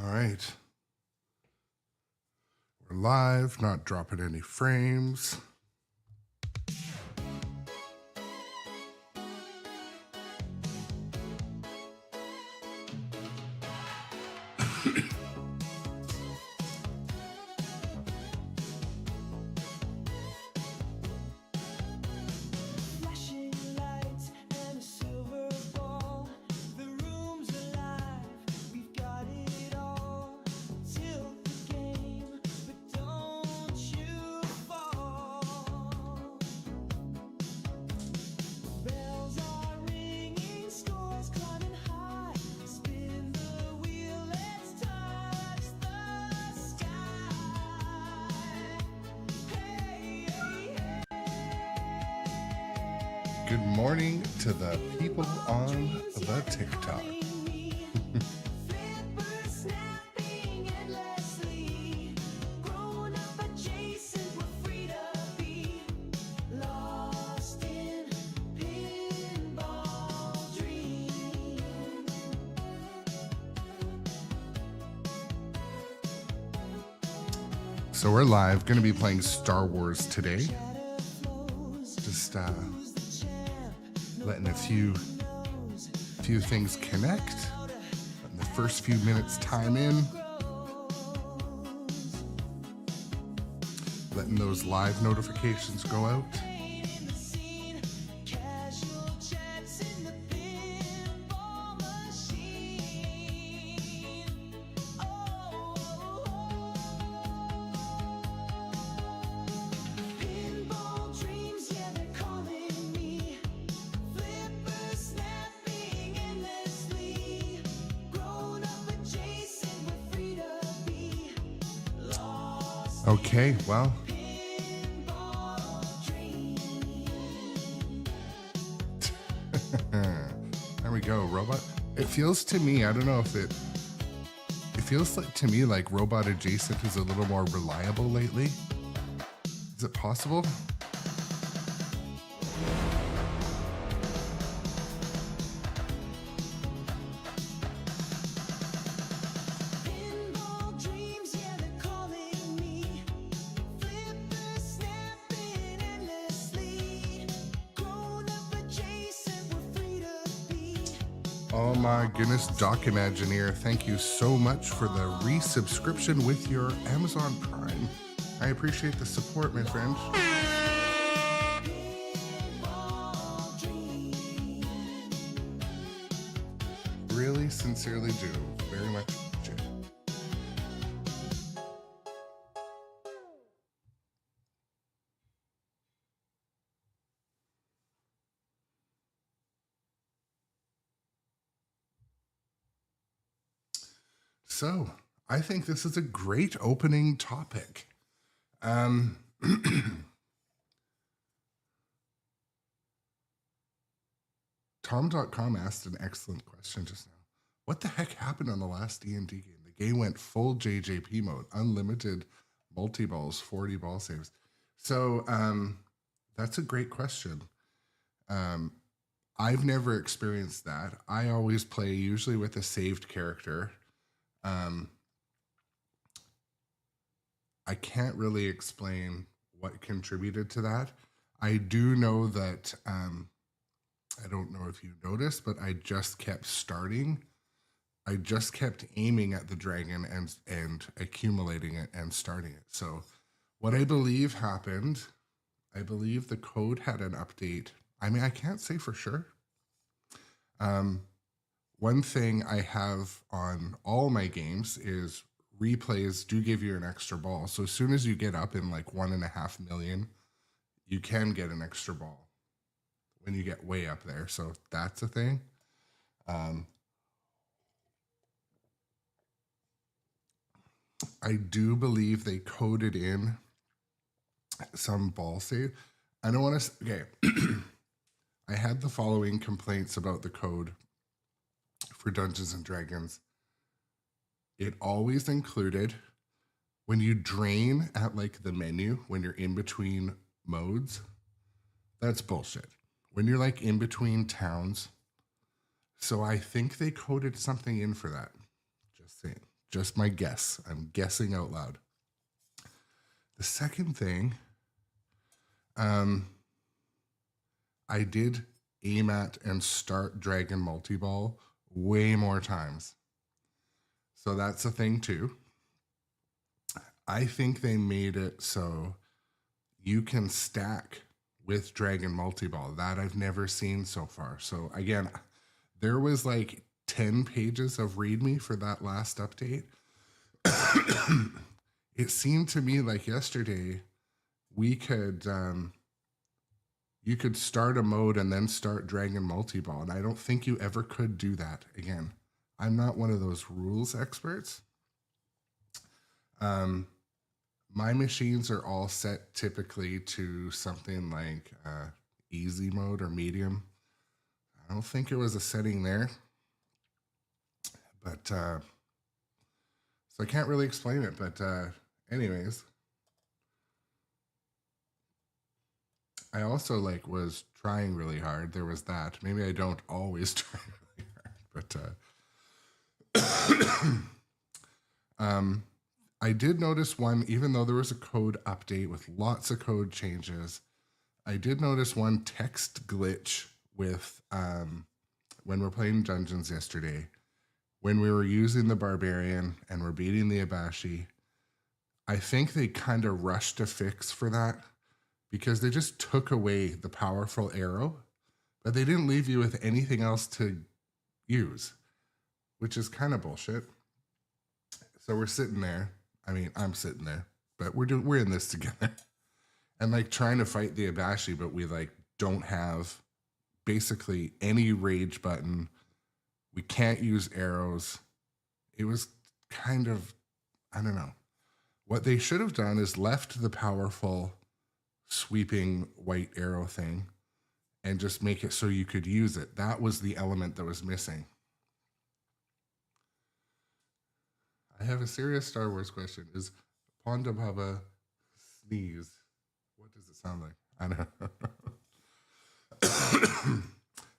All right. We're live, not dropping any frames. Good morning to the people on the TikTok. So we're live, going to be playing Star Wars today. Just letting a few things connect. Letting the first few minutes time in. Letting those live notifications go out. Okay, well. There we go, robot. It feels to me, I don't know if it feels like to me like Robot Adjacent is a little more reliable lately. Is it possible? Oh my goodness, Doc Imagineer, thank you so much for the resubscription with your Amazon Prime. I appreciate the support, my friend. Really sincerely do. Very much appreciate it. So, I think this is a great opening topic. Tom.com asked an excellent question just now. What the heck happened on the last D&D game? The game went full JJP mode, unlimited multi-balls, 40 ball saves. So that's a great question. I've never experienced that. I always play usually with a saved character. I can't really explain what contributed to that. I do know that, I don't know if you noticed, but I just kept starting. I just kept aiming at the dragon and accumulating it and starting it. So what I believe happened, I believe the code had an update. I mean, I can't say for sure. One thing I have on all my games is replays do give you an extra ball. So as soon as you get up in like 1.5 million, you can get an extra ball when you get way up there. So that's a thing. I do believe they coded in some ball save. I don't want to, okay. I had the following complaints about the code for Dungeons and Dragons. It always included when you drain at like the menu, when you're in between modes, that's bullshit. When you're like in between towns. So I think they coded something in for that. Just saying. Just my guess. I'm guessing out loud. The second thing, I did aim at and start Dragon Multi-Ball way more times. So that's a thing too. I think they made it so you can stack with Dragon Multi-Ball. That I've never seen so far. So again, there was like 10 pages of README for that last update. It seemed to me like yesterday we could, you could start a mode and then start Dragon Multi-Ball. And I don't think you ever could do that again. I'm not one of those rules experts. My machines are all set typically to something like easy mode or medium. I don't think it was a setting there, but so I can't really explain it. But anyways, I also like was trying really hard. There was that. Maybe I don't always try really hard, but I did notice one, even though there was a code update with lots of code changes, I did notice one text glitch with when we're playing dungeons yesterday, when we were using the Barbarian and we're beating the Abashi. I think they kind of rushed a fix for that because they just took away the powerful arrow, but they didn't leave you with anything else to use, which is kind of bullshit. So we're sitting there. I mean, I'm sitting there, but we're in this together, and like trying to fight the Abashi, but we like don't have basically any rage button. We can't use arrows. It was kind of, I don't know. What they should have done is left the powerful sweeping white arrow thing and just make it so you could use it. That was the element that was missing. I have a serious Star Wars question. Is Ponda Baba sneeze? What does it sound like? I don't know.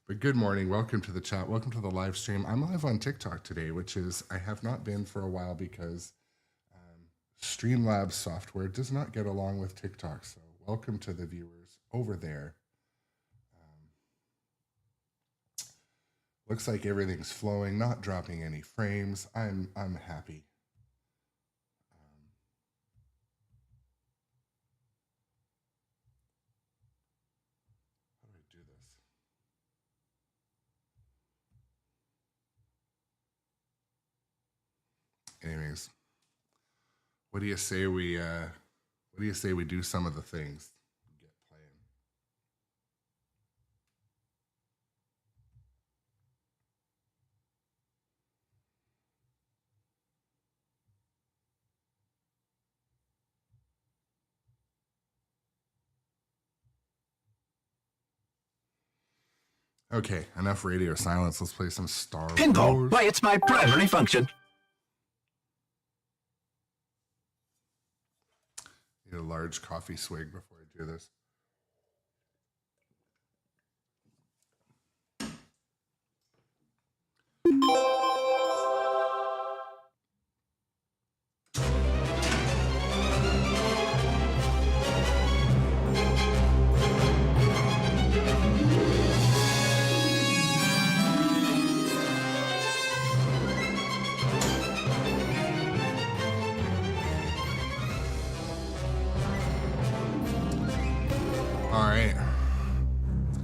But good morning. Welcome to the chat. Welcome to the live stream. I'm live on TikTok today, which is, I have not been for a while because Streamlabs software does not get along with TikTok. So welcome to the viewers over there. Looks like everything's flowing, not dropping any frames. I'm happy. How do I do this? Anyways, what do you say we do some of the things? Get playing. Okay, enough radio silence. Let's play some Star Wars. Pinball, why, it's my primary function. Need a large coffee swig before I do this.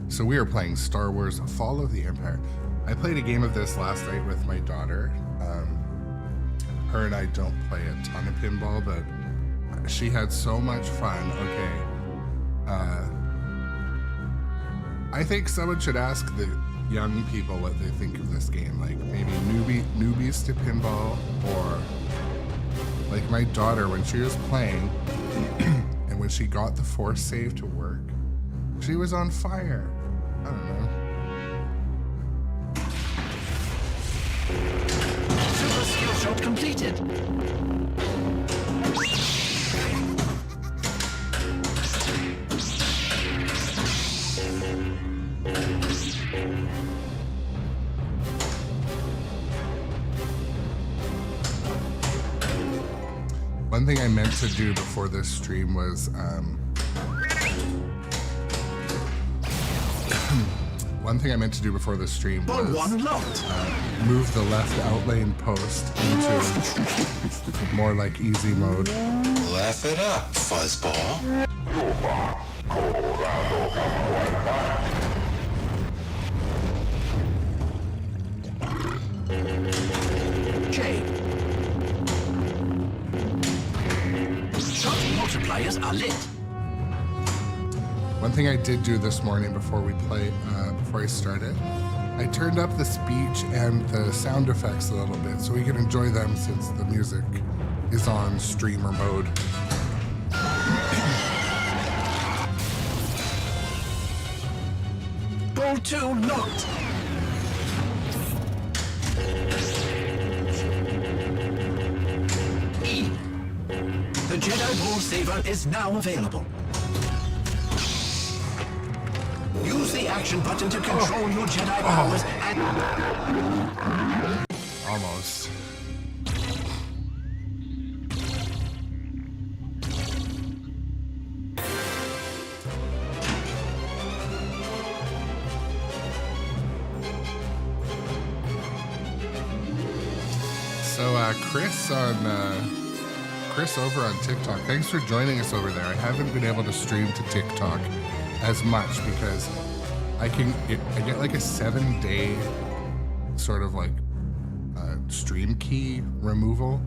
So we are playing Star Wars Fall of the Empire. I played a game of this last night with my daughter. Her and I don't play a ton of pinball, but she had so much fun. Okay. I think someone should ask the young people what they think of this game. Like maybe newbies to pinball, or like my daughter when she was playing and when she got the force save to work, she was on fire. I don't know. Super skill shot completed. One thing I meant to do before this stream was Ball one locked. move the left outlane post into more like easy mode. Laugh it up, fuzzball. J. Shot multipliers are lit. One thing I did do this morning before I started, I turned up the speech and the sound effects a little bit so we can enjoy them since the music is on streamer mode. Ball two locked. E. The Jedi Ball Saver is now available. Use the action button to control your Jedi powers and... Almost. So Chris over on TikTok, thanks for joining us over there. I haven't been able to stream to TikTok as much because I get like a 7-day sort of like stream key removal.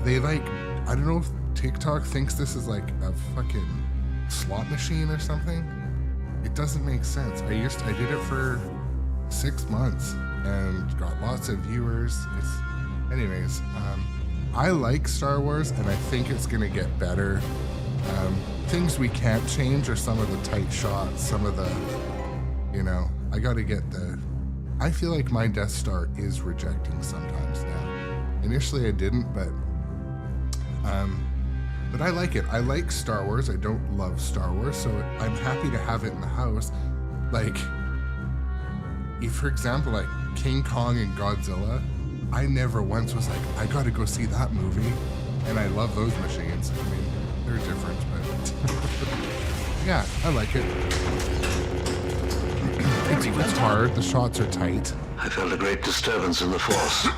They like, I don't know if TikTok thinks this is like a fucking slot machine or something. It doesn't make sense. I did it for 6 months and got lots of viewers. Anyways, I like Star Wars and I think it's gonna get better. Things we can't change are some of the tight shots, some of the, I gotta get I feel like my Death Star is rejecting sometimes now. Initially I didn't, but I like it. I like Star Wars. I don't love Star Wars, so I'm happy to have it in the house. Like, for example, like King Kong and Godzilla, I never once was like, I gotta go see that movie. And I love those machines. I mean, they're different, but yeah, I like it. It's hard. The shots are tight. I felt a great disturbance in the force,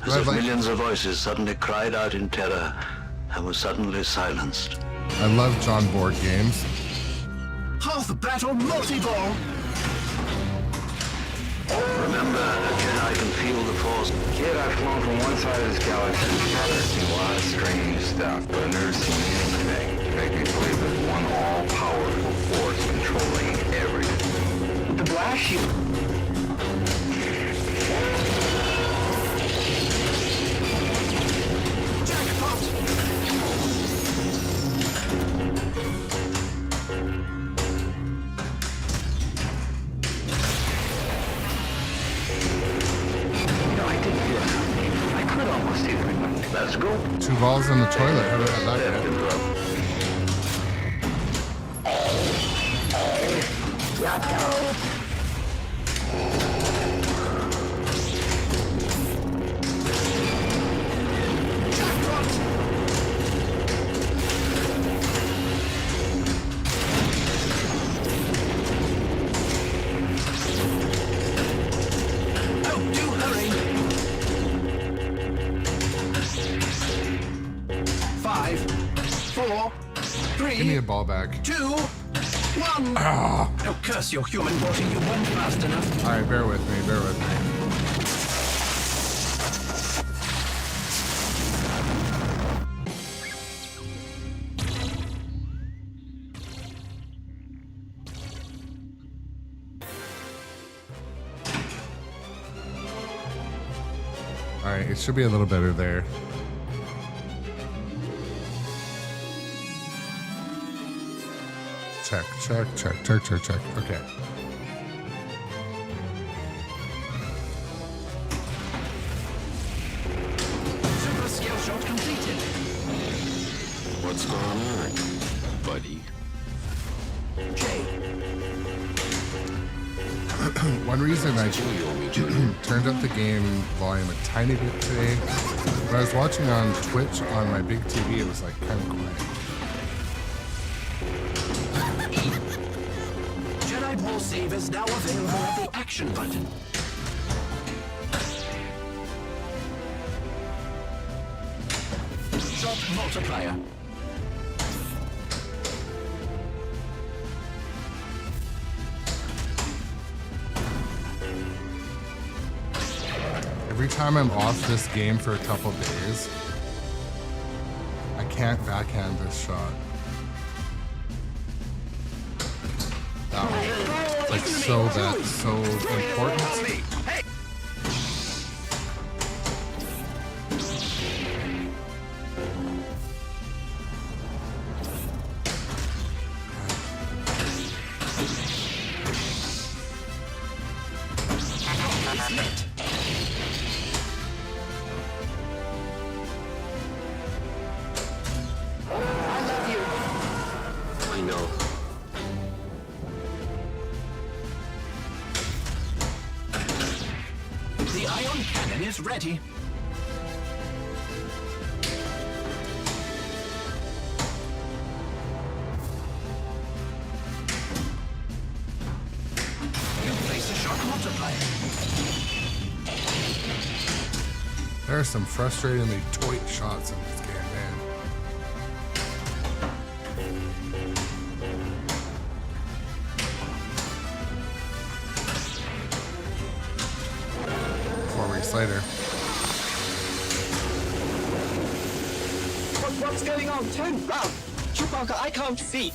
as if millions of voices suddenly cried out in terror and were suddenly silenced. I love John board games. Half battle multi-ball. Remember, a Jedi can feel the force. Kid, I've flown from one side of this galaxy to the other. Seen a lot of strange stuff, but I've never seen anything to make me believe there's one all-powerful force controlling everything. The blast shield. Jackpot. Let's go. 2 balls in the toilet. How did that go? Give me a ball back. 2, 1. Ah. Oh, curse your human body, you weren't fast enough. All right, bear with me, bear with me. All right, it should be a little better there. Check. Okay. Super skill shot completed. What's going on, buddy? J. One reason I turned up the game volume a tiny bit today When I was watching on Twitch on my big TV, it was like kind of quiet. Jedi Ball Save is now available at the action button. Shot multiplier. Every time I'm off this game for a couple days, I can't backhand this shot. That one. Like so that's so important. I know. The ion cannon is ready. You place a shot multiplier. There are some frustratingly toy shots in this game, man. Four-way slider. What's going on? Turn round. Chewbacca, I can't see.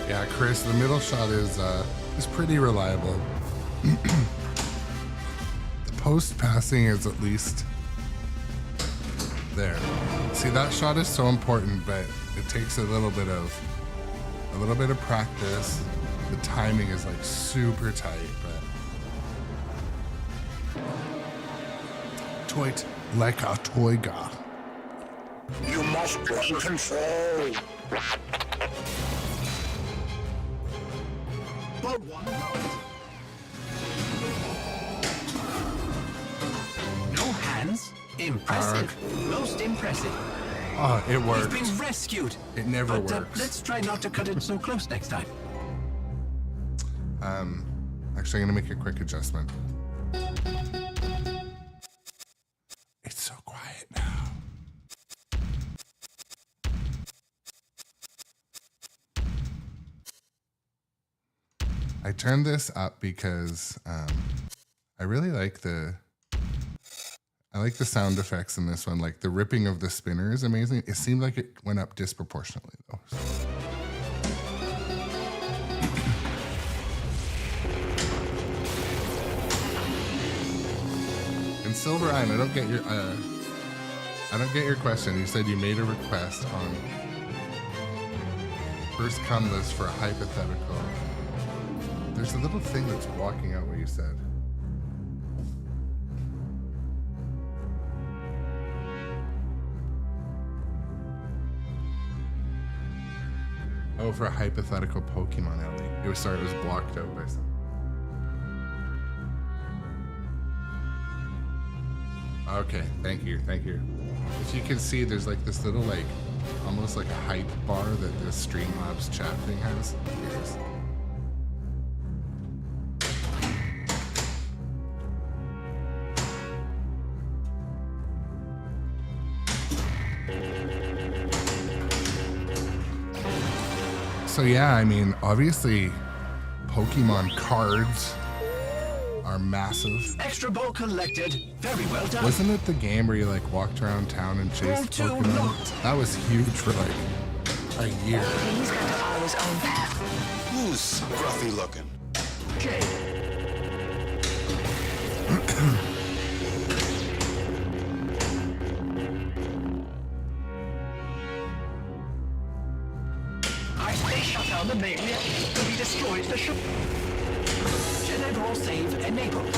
Yeah, Chris, the middle shot is pretty reliable. The post passing is at least there. See, that shot is so important, but it takes a little bit of practice. The timing is like super tight, but toit like a toiga. You must gain control. But one moment. No hands. Impressive. Most impressive. Oh, it He's worked. been rescued. It never But works. let's try not to cut it so close next time. Actually, I'm gonna make a quick adjustment. It's so quiet now. I turned this up because I really like the sound effects in this one. Like the ripping of the spinner is amazing. It seemed like it went up disproportionately though. And Silver Eye, I don't get your question. You said you made a request on first come list for a hypothetical. There's a little thing that's blocking out what you said. Oh, for a hypothetical Pokemon alley. It was blocked out by something. Okay, thank you. If you can see, there's like this little almost like a hype bar that the Streamlabs chat thing has. Here's. So yeah, I mean, obviously, Pokemon cards are massive. Extra ball collected. Very well done. Wasn't it the game where you walked around town and chased Roll two Pokemon? locked. That was huge for a year. He's going to follow his own path. Who's scruffy looking? Okay. I say shut down the main reactor to be destroyed the ship. Jedi Ball Save enabled.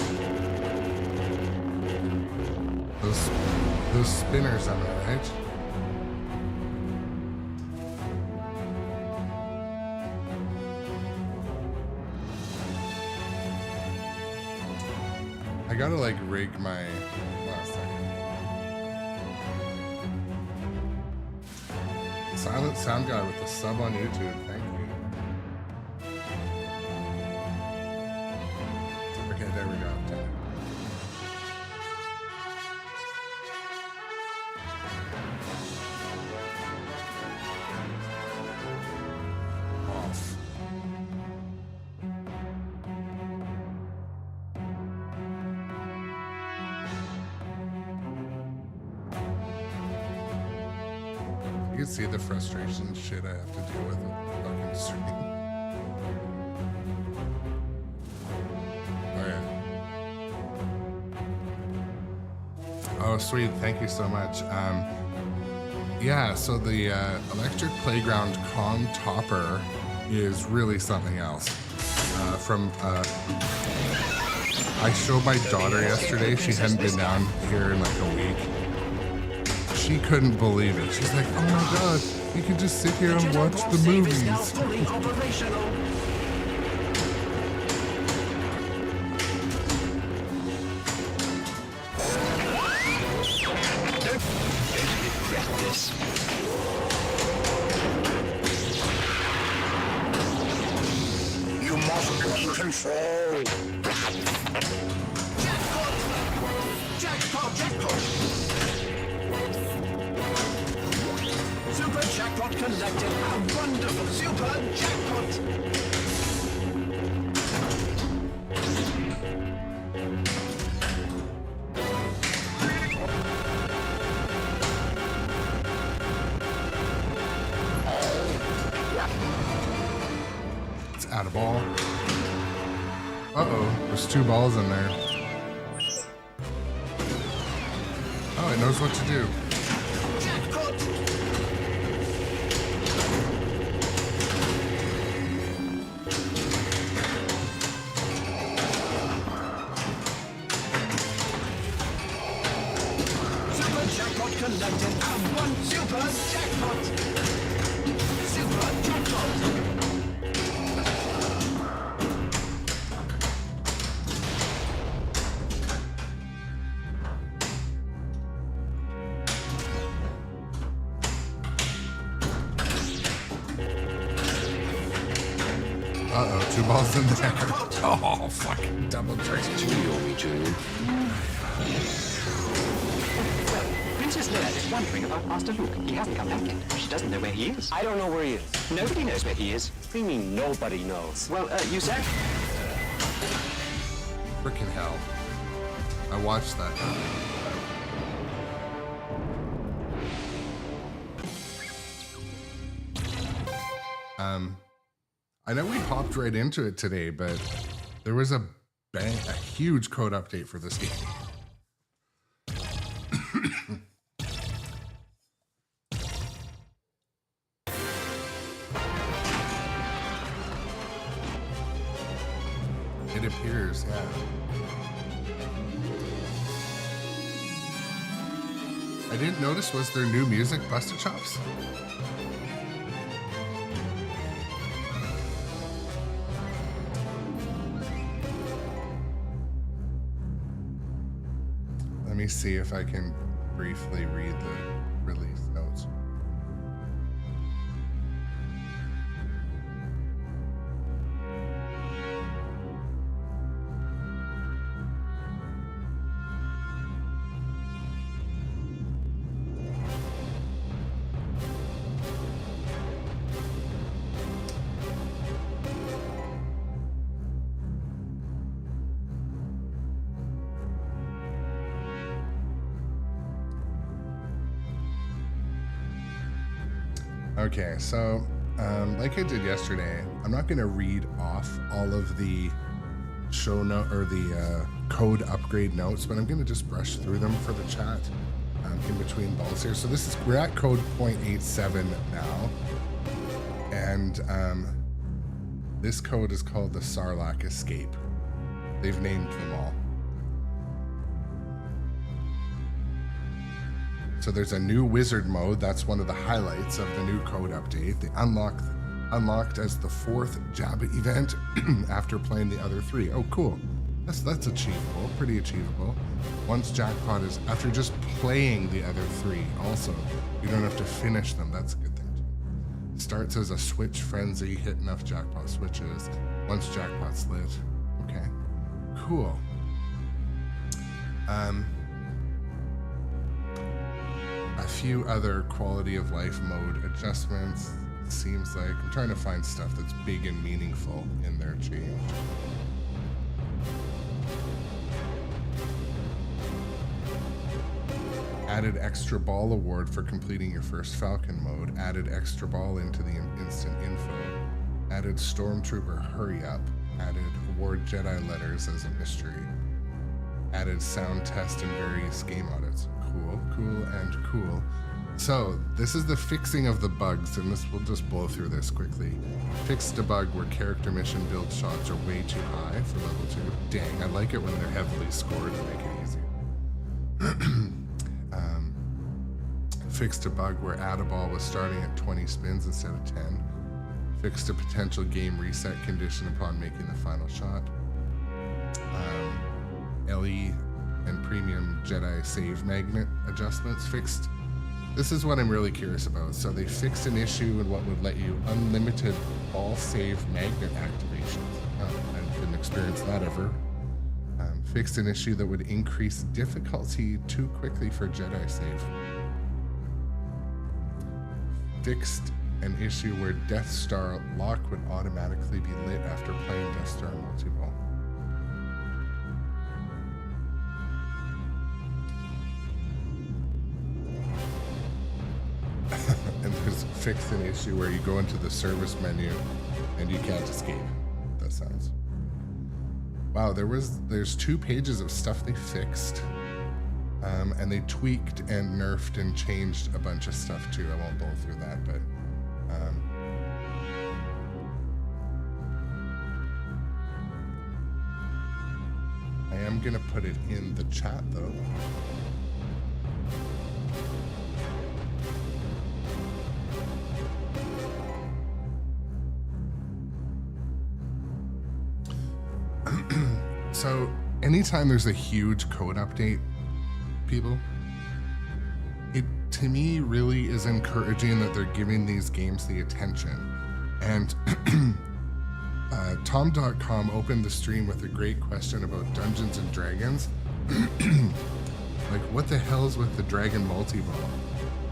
Those spinners on it, right? I gotta like rig my last second. Silent Sound Guy with the sub on YouTube. Thank you. Okay, there we go. Off. You can see the frustration and shit I have to deal with the fucking stream. Okay. Oh, sweet. Thank you so much. Yeah, so the Electric Playground Kong Topper is really something else. I showed my daughter yesterday. She hadn't been down here in like a week. She couldn't believe it. She's like, oh my god, you can just sit here and watch the movies. You must be in control. Jackpot! Jackpot! Super jackpot collected! A wonderful super jackpot! It's out of ball. Uh-oh, there's 2 balls in there. Oh, it knows what to do. Jackpot! Super jackpot collected! And one super jackpot! Super jackpot! Uh-oh, 2 balls in there. Oh, fucking double drink. Princess Leia is wondering about Master Luke. He hasn't come back yet. She doesn't know where he is. I don't know where he is. Nobody knows where he is. What do you mean nobody knows? Well, you said... Frickin' hell. I watched that. I know we hopped right into it today, but there was a huge code update for this game. It appears, yeah. I didn't notice, was there new music, Busted Chops? Let me see if I can briefly read the release notes. Okay, so like I did yesterday, I'm not going to read off all of the show note or the code upgrade notes, but I'm going to just brush through them for the chat in between balls here. So we're at code 0.87 now, and this code is called the Sarlacc Escape. They've named them all. So there's a new wizard mode. That's one of the highlights of the new code update. They unlocked as the 4th Jabba event after playing the other 3. Oh, cool. That's achievable, pretty achievable. Once jackpot is, after just playing the other 3, also, you don't have to finish them. That's a good thing too. Starts as a switch frenzy, hit enough jackpot switches. Once jackpot's lit. Okay, cool. A few other quality of life mode adjustments. Seems like I'm trying to find stuff that's big and meaningful in their change. Added extra ball award for completing your first Falcon mode. Added extra ball into the instant info. Added Stormtrooper hurry up. Added award Jedi letters as a mystery. Added sound test and various game audits. Cool, cool, and cool. So this is the fixing of the bugs, and this we'll just blow through this quickly. Fixed a bug where character mission build shots are way too high for level 2. Dang, I like it when they're heavily scored to make it easier. Fixed a bug where add a ball was starting at 20 spins instead of 10. Fixed a potential game reset condition upon making the final shot. LE and premium Jedi save magnet adjustments fixed. This is what I'm really curious about. So they fixed an issue in what would let you unlimited ball save magnet activations. I didn't experience that ever. Fixed an issue that would increase difficulty too quickly for Jedi save. Fixed an issue where Death Star lock would automatically be lit after playing Death Star multi-ball. And there's fixed an issue where you go into the service menu and you can't escape. That sounds. Wow, there's 2 pages of stuff they fixed. And they tweaked and nerfed and changed a bunch of stuff too. I won't go through that, but I am gonna put it in the chat though. So anytime there's a huge code update, people, it to me really is encouraging that they're giving these games the attention. And Tom.com opened the stream with a great question about Dungeons and Dragons. Like, what the hell's with the Dragon multi-ball?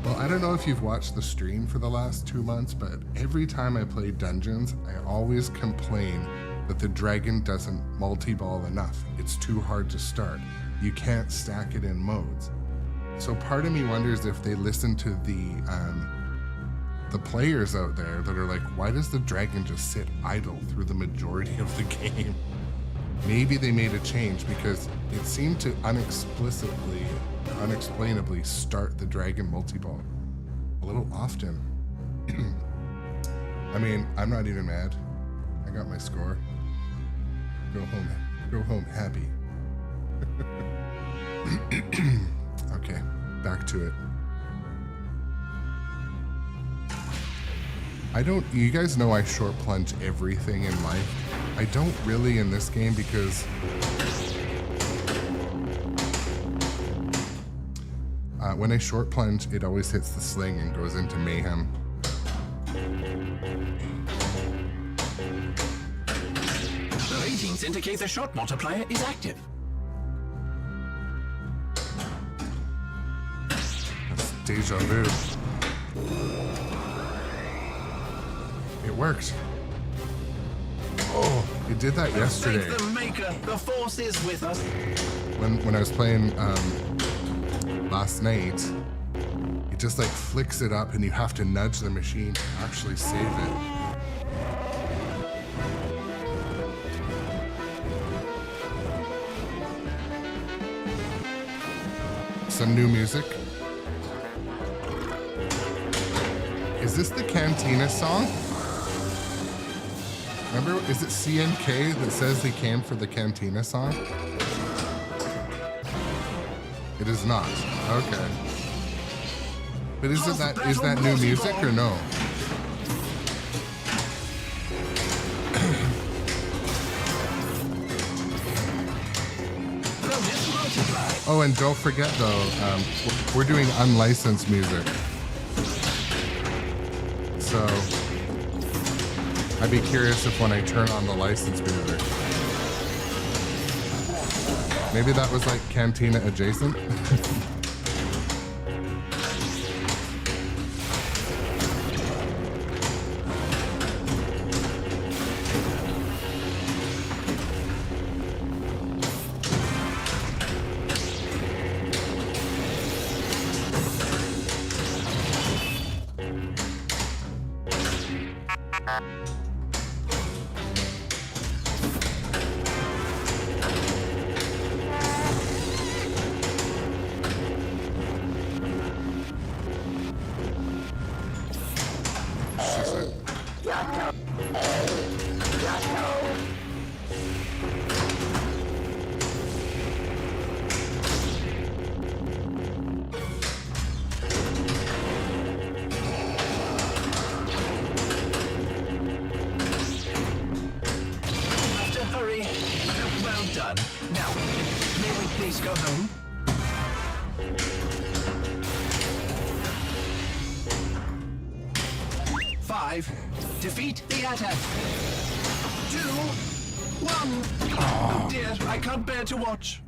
Well, I don't know if you've watched the stream for the last 2 months, but every time I play Dungeons, I always complain that the dragon doesn't multi-ball enough. It's too hard to start. You can't stack it in modes. So part of me wonders if they listen to the players out there that are like, why does the dragon just sit idle through the majority of the game? Maybe they made a change because it seemed to unexplainably start the dragon multi-ball a little often. I mean, I'm not even mad. I got my score. Go home happy. Okay, back to it. You guys know I short plunge everything in life. I don't really in this game because when I short plunge, it always hits the sling and goes into mayhem. The ratings indicate the shot multiplier is active. That's deja vu. It worked. Oh, it did that yesterday. Thank the maker, the force is with us. When I was playing last night, it just like flicks it up and you have to nudge the machine to actually save it. Some new music. Is this the Cantina song? Remember, is it CNK that says they came for the Cantina song? It is not. Okay. But is that new music or no? Oh, and don't forget though, we're doing unlicensed music. So I'd be curious if when I turn on the licensed music, maybe that was like Cantina adjacent. Defeat the attack. 2, 1. Oh dear, I can't bear to watch.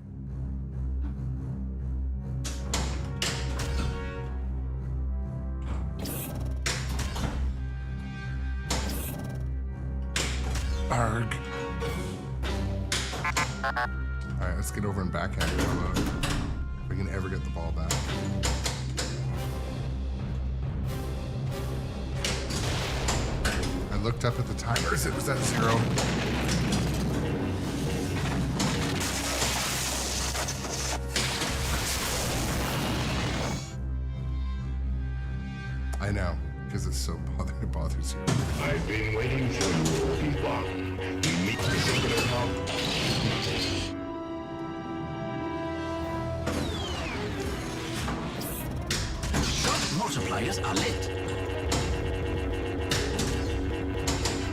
Arg. Alright, let's get over and backhand it. If we can ever get the ball back. I looked up at the timers, it was at 0. I know, because it's so it bothers you. I've been waiting for you, Pinball. We meet the singular now. Shot multipliers are lit.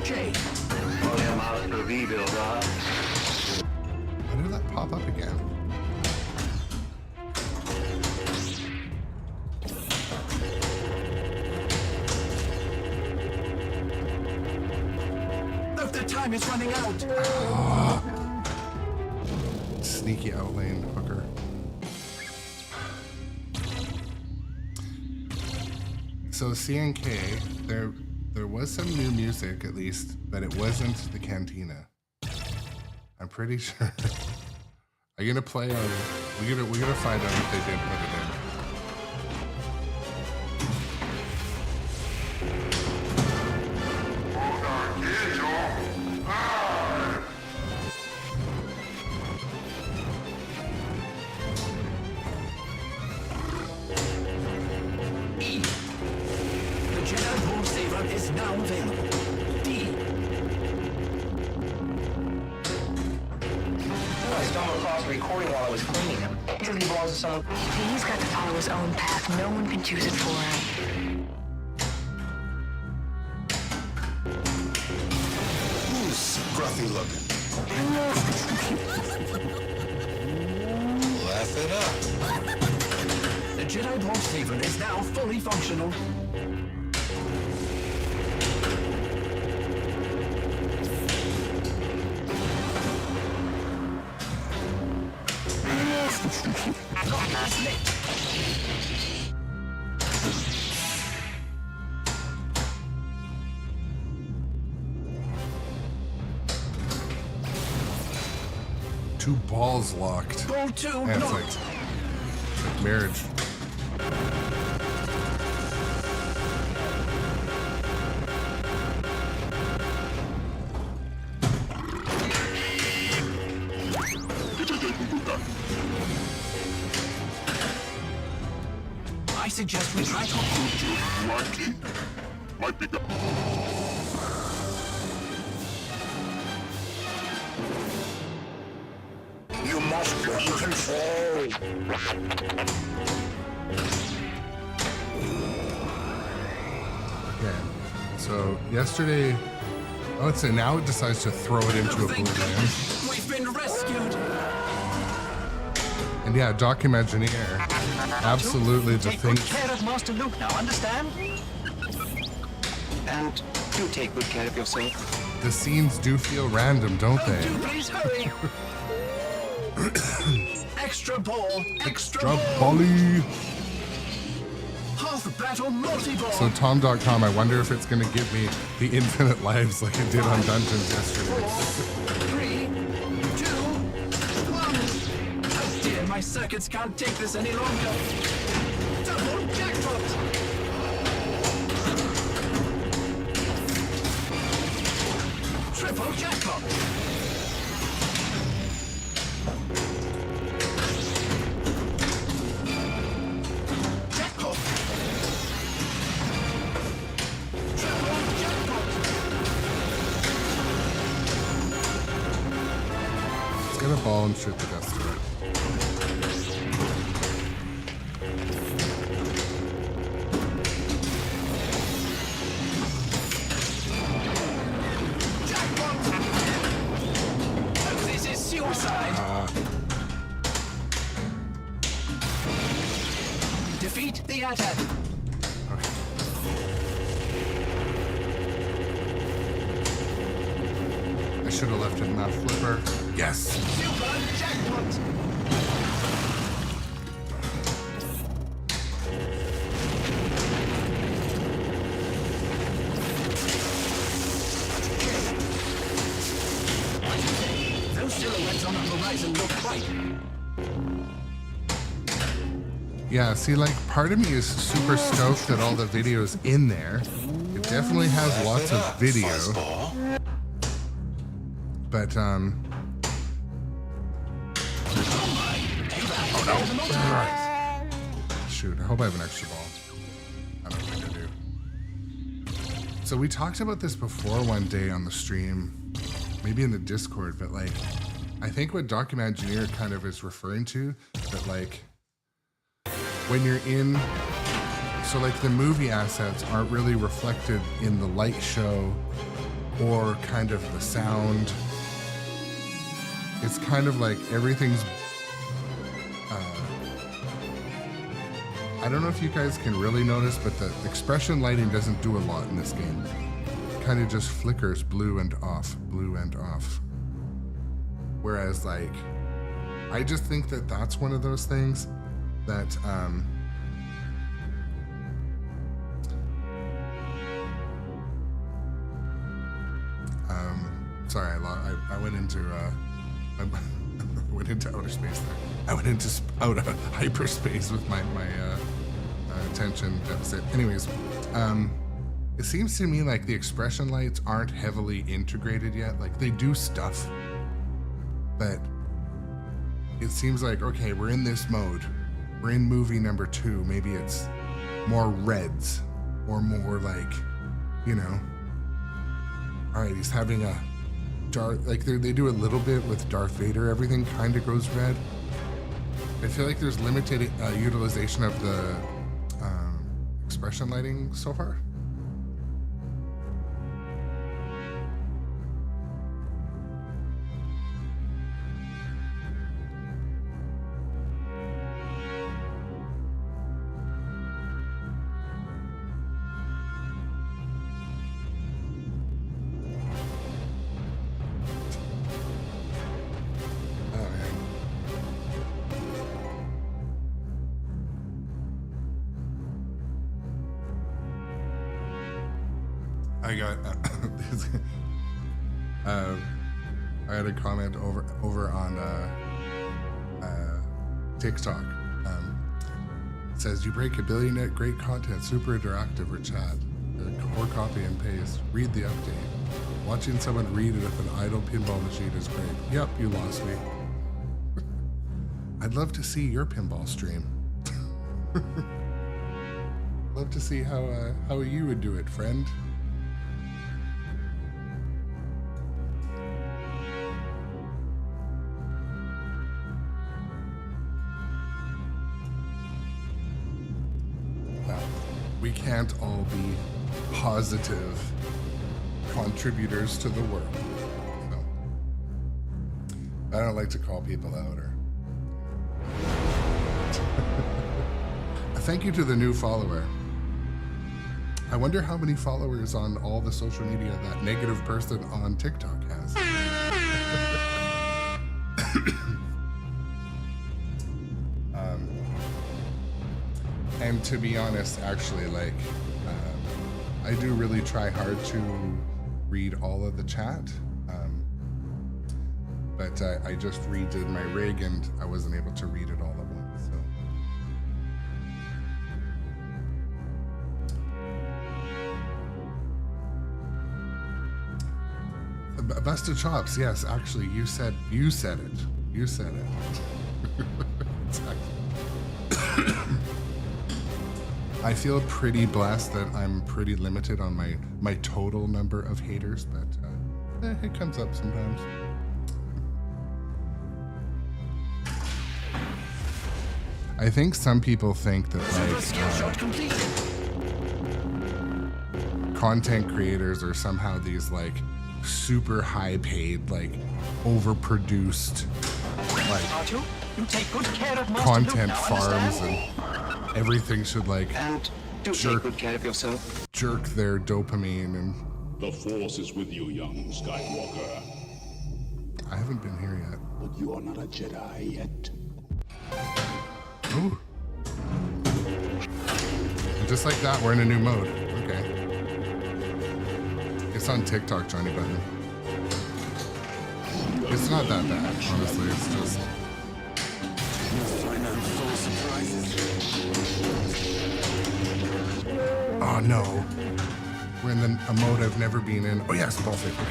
J. Volume out to V-builder. Why did that pop up again? The time is running out. Sneaky outlane hooker. So CNK, there was some new music at least, but it wasn't the Cantina. I'm pretty sure. I'm gonna play on. We're gonna find out if they did put it in. Is now available. D. I stumbled across a recording while I was cleaning him. He says he belongs to someone. He's got to follow his own path. No one can choose it for him. Who's scruffy looking? Laugh it up. The Jedi Ball Saber is now fully functional. Two balls locked. Ball 2 And it's like marriage. I suggest we try to... Might be done. You must be in control. Okay. So yesterday, let's say now it decides to throw it into oblivion. We've been rescued. And yeah, Documengineer, absolutely the Take thing. good care of Master Luke now, understand? And do take good care of yourself. The scenes do feel random, don't Do they? please hurry. Extra ball. Extra Drop ball. volley. Half battle multi-ball. So Tom.com, I wonder if it's going to give me the infinite lives like it did on Dungeons yesterday. 3, 2, 1. Oh dear, my circuits can't take this any longer. Double jackpot. Triple jackpot. Jackpot. Triple jackpot. Let's get a ball and shoot the dust to it. Jackpot. Oh, this is suicide. Defeat the attack. I should have left it in that flipper. Yes. Super jackpot. Those silhouettes on the horizon look quite. Yeah, see, like, part of me is super stoked at all the videos in there. It definitely has lots of video. Fuzzball. But, shoot, I hope I have an extra ball. I don't think I do. So we talked about this before one day on the stream, maybe in the Discord, but like, I think what Documengineer kind of is referring to, that like, when you're in, so like the movie assets aren't really reflected in the light show or kind of the sound. It's kind of like everything's, I don't know if you guys can really notice, but the expression lighting doesn't do a lot in this game. It kind of just flickers blue and off, blue and off. Whereas like, I just think that that's one of those things that, sorry, I went into, I went into outer space there. I went into hyperspace with my attention deficit. Anyways, it seems to me like the expression lights aren't heavily integrated yet. Like they do stuff, but it seems like, okay, we're in this mode. We're in movie number 2. Maybe it's more reds or more like, you know, all right, he's having a dark, like they do a little bit with Darth Vader. Everything kind of goes red. I feel like there's limited utilization of the expression lighting so far. I got I had a comment over on TikTok. It says you break 1 billion net great content, super interactive or chat. Or copy and paste. Read the update. Watching someone read it with an idle pinball machine is great. Yep, you lost me. I'd love to see your pinball stream. Love to see how you would do it, friend. We can't all be positive contributors to the world. So, I don't like to call people out or thank you to the new follower. I wonder how many followers on all the social media that negative person on TikTok has. And to be honest, actually, like, I do really try hard to read all of the chat. But I just redid my rig and I wasn't able to read it all at once, so. Busted Chops, yes, actually, you said it. You said it. Exactly. I feel pretty blessed that I'm pretty limited on my total number of haters, but it comes up sometimes. I think some people think that like content creators are somehow these like super high paid, like overproduced, like You take good care of content farms and everything should like do take good care of yourself. Jerk their dopamine and The Force is with you, young Skywalker. I haven't been here yet. But you are not a Jedi yet. Ooh. And just like that, we're in a new mode. Okay. It's on TikTok, Johnny Button. It's not that bad, honestly. It's just. Oh no. We're in a mode I've never been in. Oh yes, ball fake. Okay.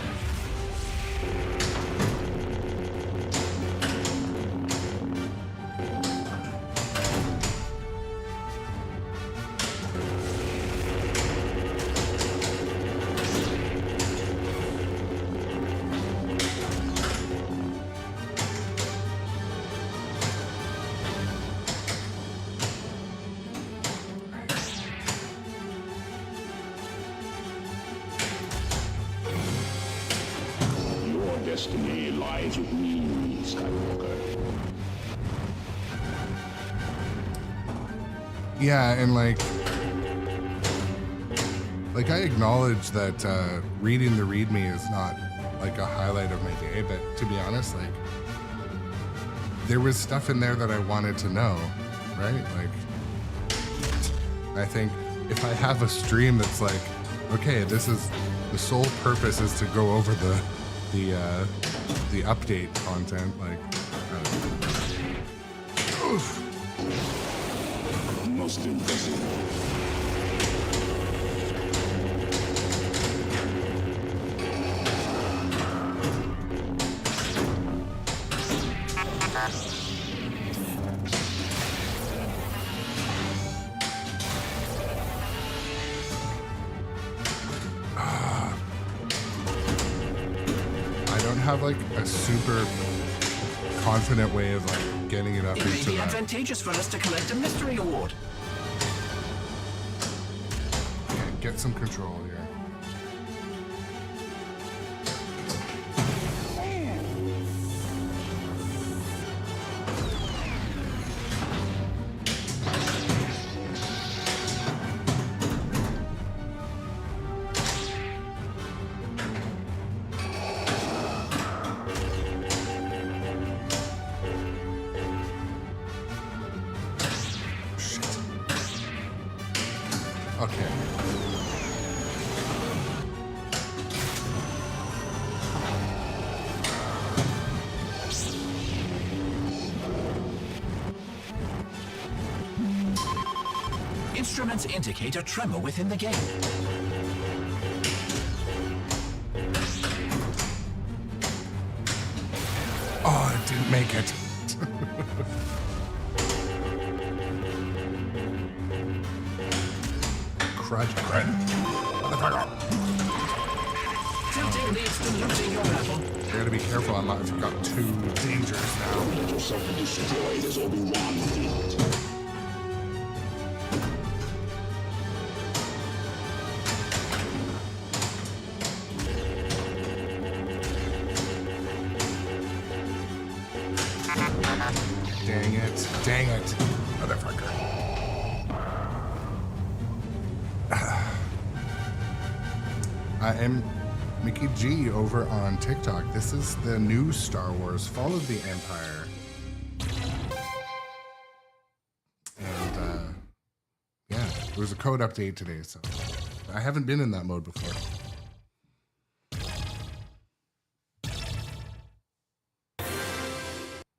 Destiny lies with me, Skywalker. Yeah, and like I acknowledge that reading the README is not like a highlight of my day, but to be honest, like there was stuff in there that I wanted to know, right? Like I think if I have a stream that's like, okay, this is the sole purpose is to go over the update content, like oof. Most impressive. Have like a super confident way of like getting it up It may into be that. advantageous for us to collect a mystery award. Yeah, get some control here. Okay. Instruments indicate a tremor within the game. Oh, it didn't make it. Crud. Motherfucker. Tilting leads to losing your battle. You gotta be careful. I've got two dangers now. Let yourself be destroyed as Obi-Wan did. Dang it. Motherfucker. I am Mickey G over on TikTok. This is the new Star Wars Fall of the Empire. And yeah, there was a code update today, so I haven't been in that mode before.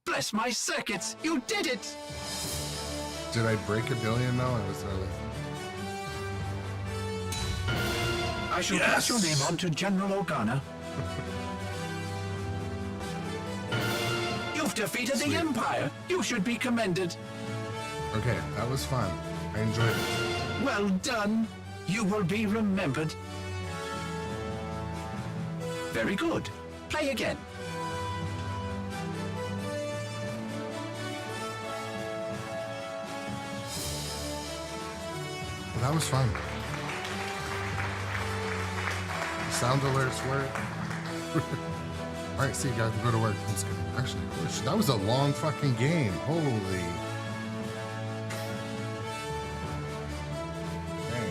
Bless my circuits! You did it! Did I break 1 billion though? I was really... I shall pass your name on to General Organa. You've defeated the Empire. You should be commended. Okay, that was fun. I enjoyed it. Well done. You will be remembered. Very good. Play again. Well, that was fun. Sound alerts work. All right, see you guys. We'll go to work. Let's go. Actually, that was a long fucking game. Holy. Dang.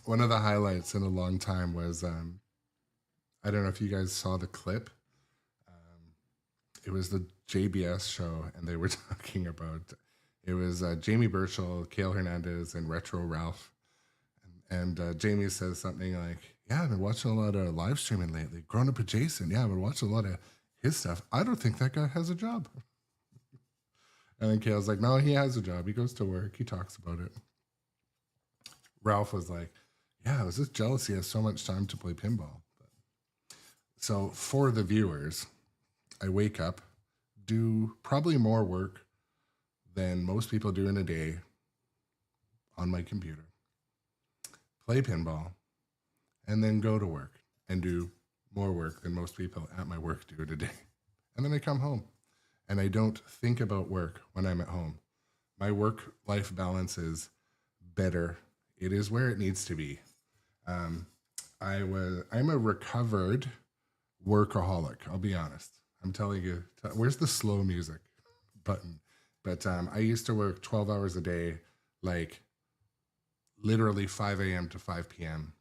One of the highlights in a long time was, I don't know if you guys saw the clip. It was the JBS show, and they were talking about, it was Jamie Burchell, Cale Hernandez, and Retro Ralph. And Jamie says something like, yeah, I've been watching a lot of live streaming lately. Growing up with Jason, yeah, I've been watching a lot of his stuff. I don't think that guy has a job. And then Cale's like, no, he has a job. He goes to work. He talks about it. Ralph was like, yeah, I was just jealous he has so much time to play pinball. So for the viewers, I wake up, do probably more work than most people do in a day on my computer, play pinball, and then go to work and do more work than most people at my work do in a day. And then I come home and I don't think about work when I'm at home. My work-life balance is better. It is where it needs to be. I'm a recovered workaholic, I'll be honest. I'm telling you, where's the slow music button? But I used to work 12 hours a day, like literally 5 a.m. to 5 p.m.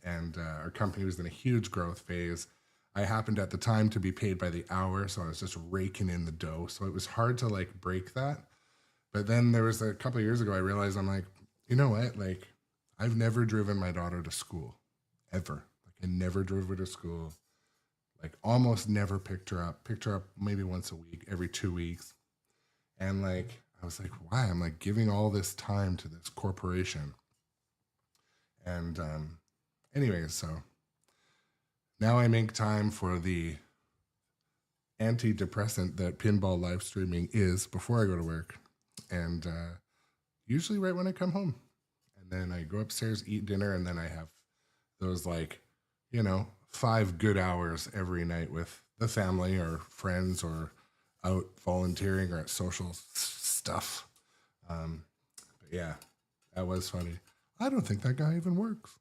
And our company was in a huge growth phase. I happened at the time to be paid by the hour, so I was just raking in the dough. So it was hard to like break that. But then there was a couple of years ago, I realized I'm like, you know what? Like, I've never driven my daughter to school, ever. Like, I never drove her to school. Like, almost never picked her up maybe once a week, every 2 weeks. And like, I was like, why? I'm like giving all this time to this corporation. And anyways, so now I make time for the antidepressant that pinball live streaming is before I go to work. And usually right when I come home. And then I go upstairs, eat dinner, and then I have those like, 5 good hours every night with the family or friends or out volunteering or at social stuff. But yeah, that was funny. I don't think that guy even works.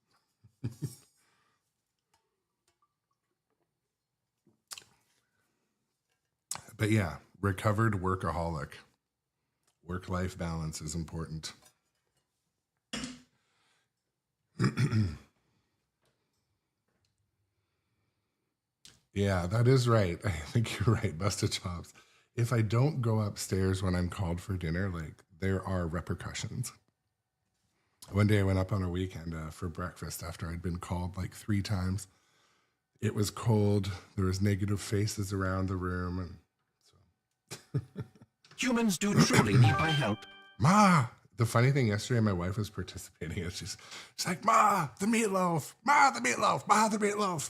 But yeah, recovered workaholic. Work-life balance is important. Yeah, that is right. I think you're right, busted chops. If I don't go upstairs when I'm called for dinner, like, there are repercussions. One day I went up on a weekend for breakfast after I'd been called like 3 times. It was cold. There was negative faces around the room. And so. Humans do truly need my help. Ma! The funny thing, yesterday my wife was participating. And she's like, Ma, the meatloaf! Ma, the meatloaf! Ma, the meatloaf!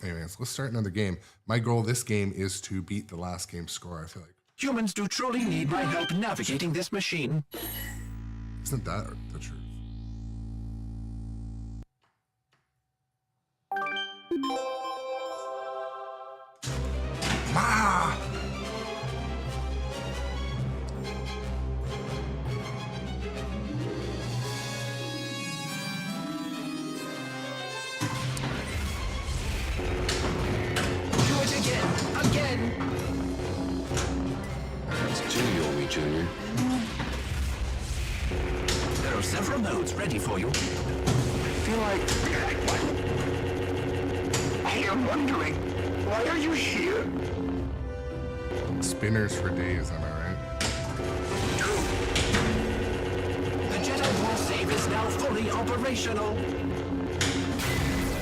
Anyways, let's start another game. My goal this game is to beat the last game's score, I feel like. Humans do truly need my help navigating this machine. Isn't that the truth? Ma! several nodes ready for you. I feel like what? I am wondering, why are you here? Spinners for days, am I right? The Jedi Ball Save is now fully operational.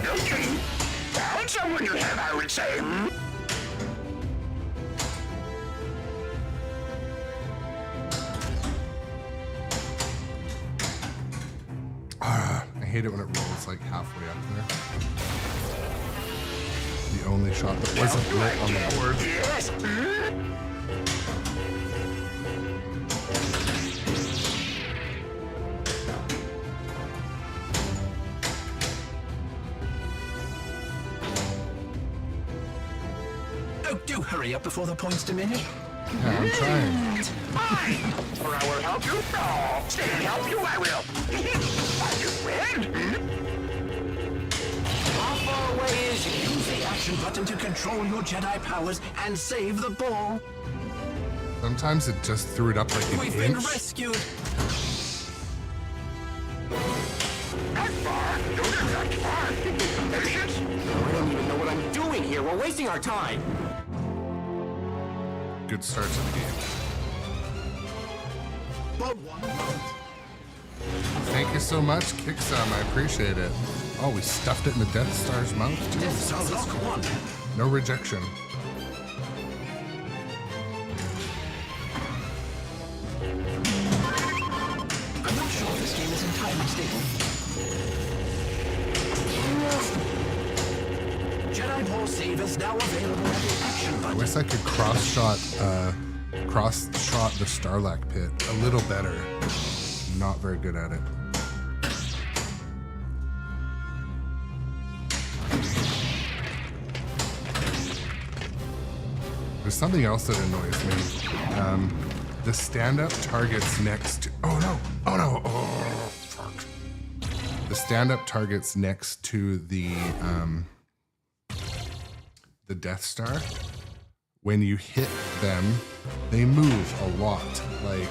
Okay. Found someone you have, I would say. I hate it when it rolls like halfway up there. The only shot that wasn't lit on the board. Yes. Oh, do hurry up before the points diminish. Yeah, I'm trying. Fine. Or I will help you. No. Stay and help you, I will. Are you win? How far away is you? Use the action button to control your Jedi powers and save the ball. Sometimes it just threw it up like an We've been inch. rescued. Not far. No, not far. Patience. I don't even know what I'm doing here. We're wasting our time. Good start to the game. But one moment. Thank you so much, Kick Some. I appreciate it. Oh, we stuffed it in the Death Star's mouth too. Death Star Lock 1. No rejection. I'm not sure this game is entirely stable. Jedi Ball Save is now available at the action I button. wish I could cross-shot the Starlack pit a little better. Not very good at it. There's something else that annoys me. The stand-up targets next to... Oh no! Oh no! Oh, fuck. The stand-up targets next to the Death Star, when you hit them, they move a lot. Like...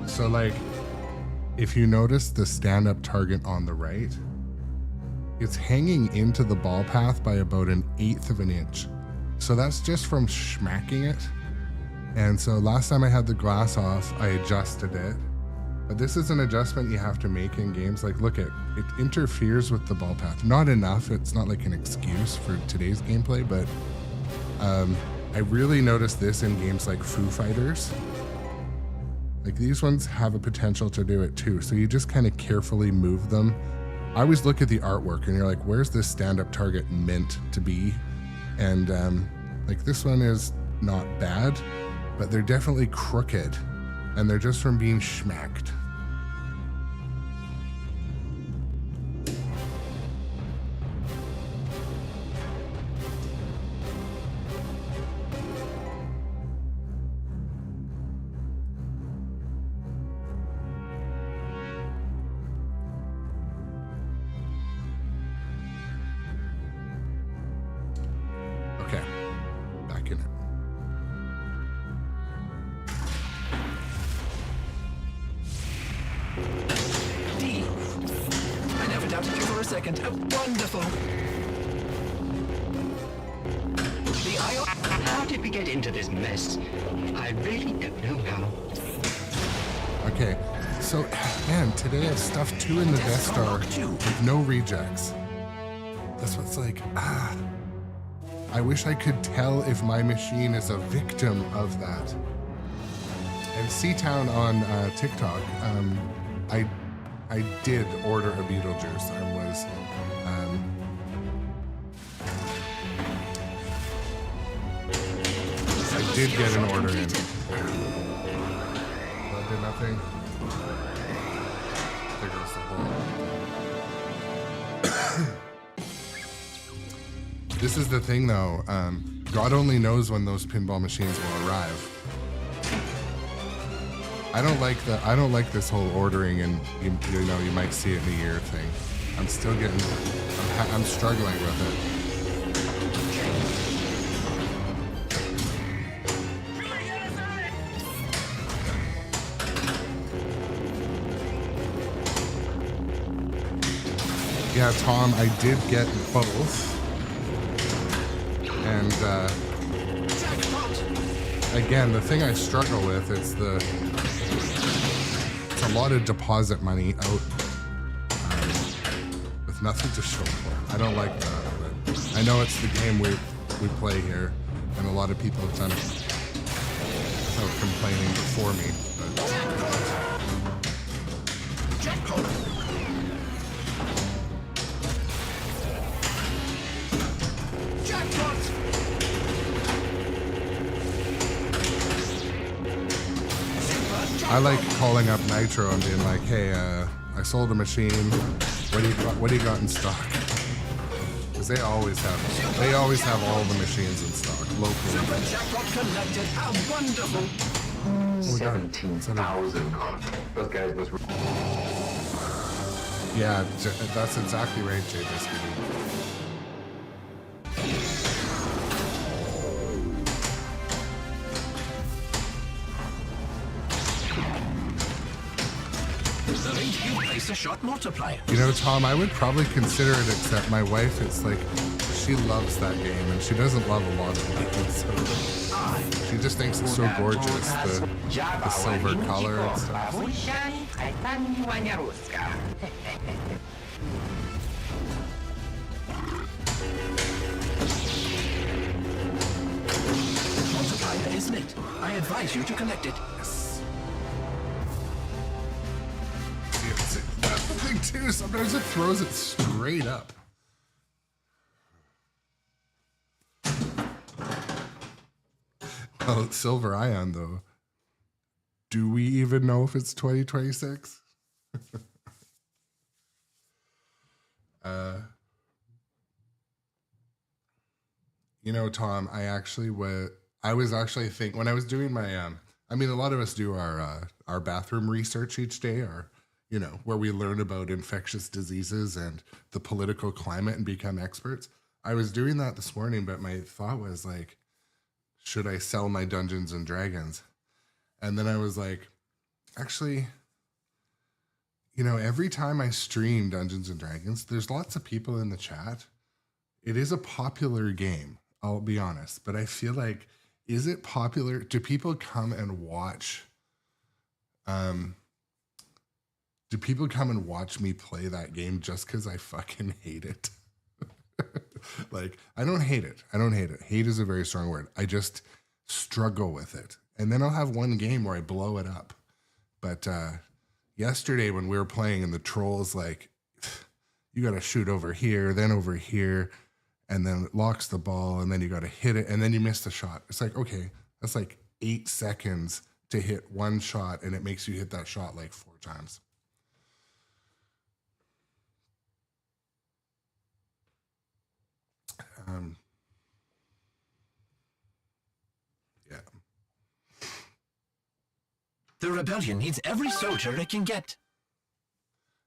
So like, if you notice the stand-up target on the right, it's hanging into the ball path by about 1/8 of an inch. So that's just from smacking it. And so last time I had the glass off, I adjusted it. But this is an adjustment you have to make in games. Like, look it interferes with the ball path. Not enough, it's not like an excuse for today's gameplay, but I really noticed this in games like Foo Fighters. Like, these ones have a potential to do it too. So you just kind of carefully move them. I always look at the artwork and you're like, where's this stand-up target meant to be? And like, this one is not bad, but they're definitely crooked and they're just from being schmacked. Okay, back in it. D. I never doubted you for a second. Oh, wonderful. The IO. How did we get into this mess? I really don't know how. Okay, so man, today I stuffed 2 in the Death Star with no rejects. That's what's like, I wish I could tell if my machine is a victim of that. And C-Town on TikTok, I did order a Beetlejuice. I did get an order in. That did nothing. There goes the hole. This is the thing though, God only knows when those pinball machines will arrive. I don't like this whole ordering and you know you might see it in a year thing. I'm still getting I'm struggling with it. Yeah, Tom, I did get both. And again, the thing I struggle with is it's a lot of deposit money out with nothing to show for. I don't like that, but I know it's the game we play here, and a lot of people have done it without complaining before me. I like calling up Nitro and being like, "Hey, I sold a machine. What do you got in stock?" Because they always have all the machines in stock locally. Oh, 17,000. Those guys was. Yeah, that's exactly right, Jay Biscuit. A shot multiplier. You know, Tom, I would probably consider it, except my wife, it's like, she loves that game, and she doesn't love a lot of games, so she just thinks it's so gorgeous, the silver color and stuff. Multiplier, isn't it? I advise you to connect it. That's the thing too, sometimes it throws it straight up. Well, Silver Ion though. Do we even know if it's 2026? You know, Tom, I was actually thinking when I was doing my I mean, a lot of us do our bathroom research each day, you know, where we learn about infectious diseases and the political climate and become experts. I was doing that this morning, but my thought was like, should I sell my Dungeons and Dragons? And then I was like, actually, you know, every time I stream Dungeons and Dragons, there's lots of people in the chat. It is a popular game, I'll be honest, but I feel like, is it popular? Do people come and watch? Do people come and watch me play that game just because I fucking hate it? Like, I don't hate it. I don't hate it. Hate is a very strong word. I just struggle with it. And then I'll have one game where I blow it up. But yesterday when we were playing and the troll's like, you got to shoot over here, then over here, and then it locks the ball, and then you got to hit it, and then you miss the shot. It's like, okay, that's like 8 seconds to hit one shot, and it makes you hit that shot like 4 times. Yeah. The rebellion needs every soldier it can get.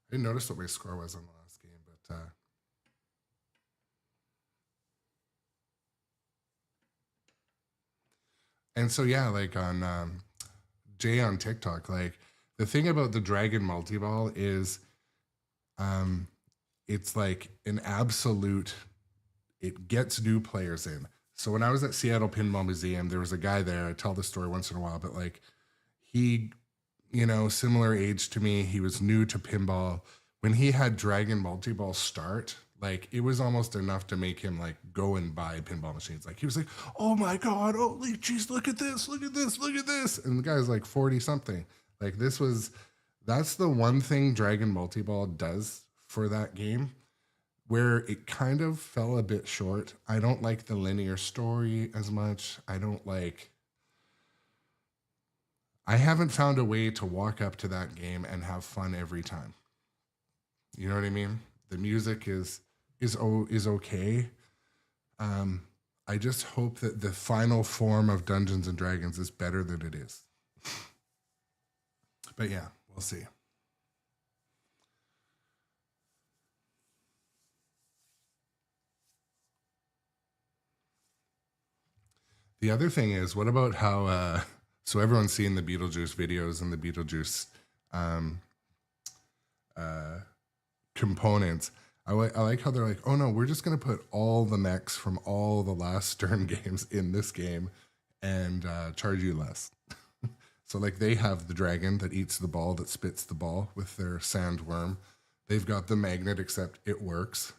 I didn't notice what my score was on the last game, but and so yeah, like on Jay on TikTok, like the thing about the Dragon multi-ball is it's like an absolute, it gets new players in. So when I was at Seattle Pinball Museum, there was a guy there, I tell this story once in a while, but like he, you know, similar age to me, he was new to pinball. When he had Dragon multi-ball start, like it was almost enough to make him like go and buy pinball machines. Like he was like, oh my God, holy jeez, look at this, look at this, look at this. And the guy's like 40 something. Like that's the one thing Dragon multi-ball does for that game, where it kind of fell a bit short. I don't like the linear story as much. I haven't found a way to walk up to that game and have fun every time. You know what I mean? The music is okay. I just hope that the final form of Dungeons and Dragons is better than it is. But yeah, we'll see. The other thing is, what about how, so everyone's seen the Beetlejuice videos and the Beetlejuice components. I like how they're like, oh no, we're just going to put all the mechs from all the last Stern games in this game and charge you less. So like they have the dragon that eats the ball, that spits the ball with their sandworm. They've got the magnet, except it works.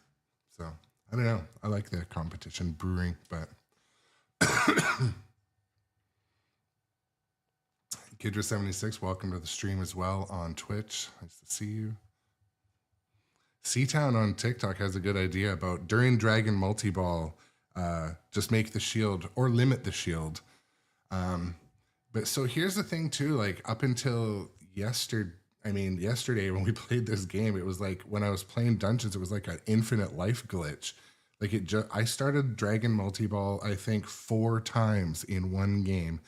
So I don't know. I like the competition brewing, but Kidra76, welcome to the stream as well on Twitch. Nice to see you. Seatown on TikTok has a good idea about during Dragon Multi-Ball, just make the shield or limit the shield. But so here's the thing too, like up until yesterday when we played this game, it was like when I was playing Dungeons, it was like an infinite life glitch. Like I started Dragon Multi-Ball, I think 4 times in one game.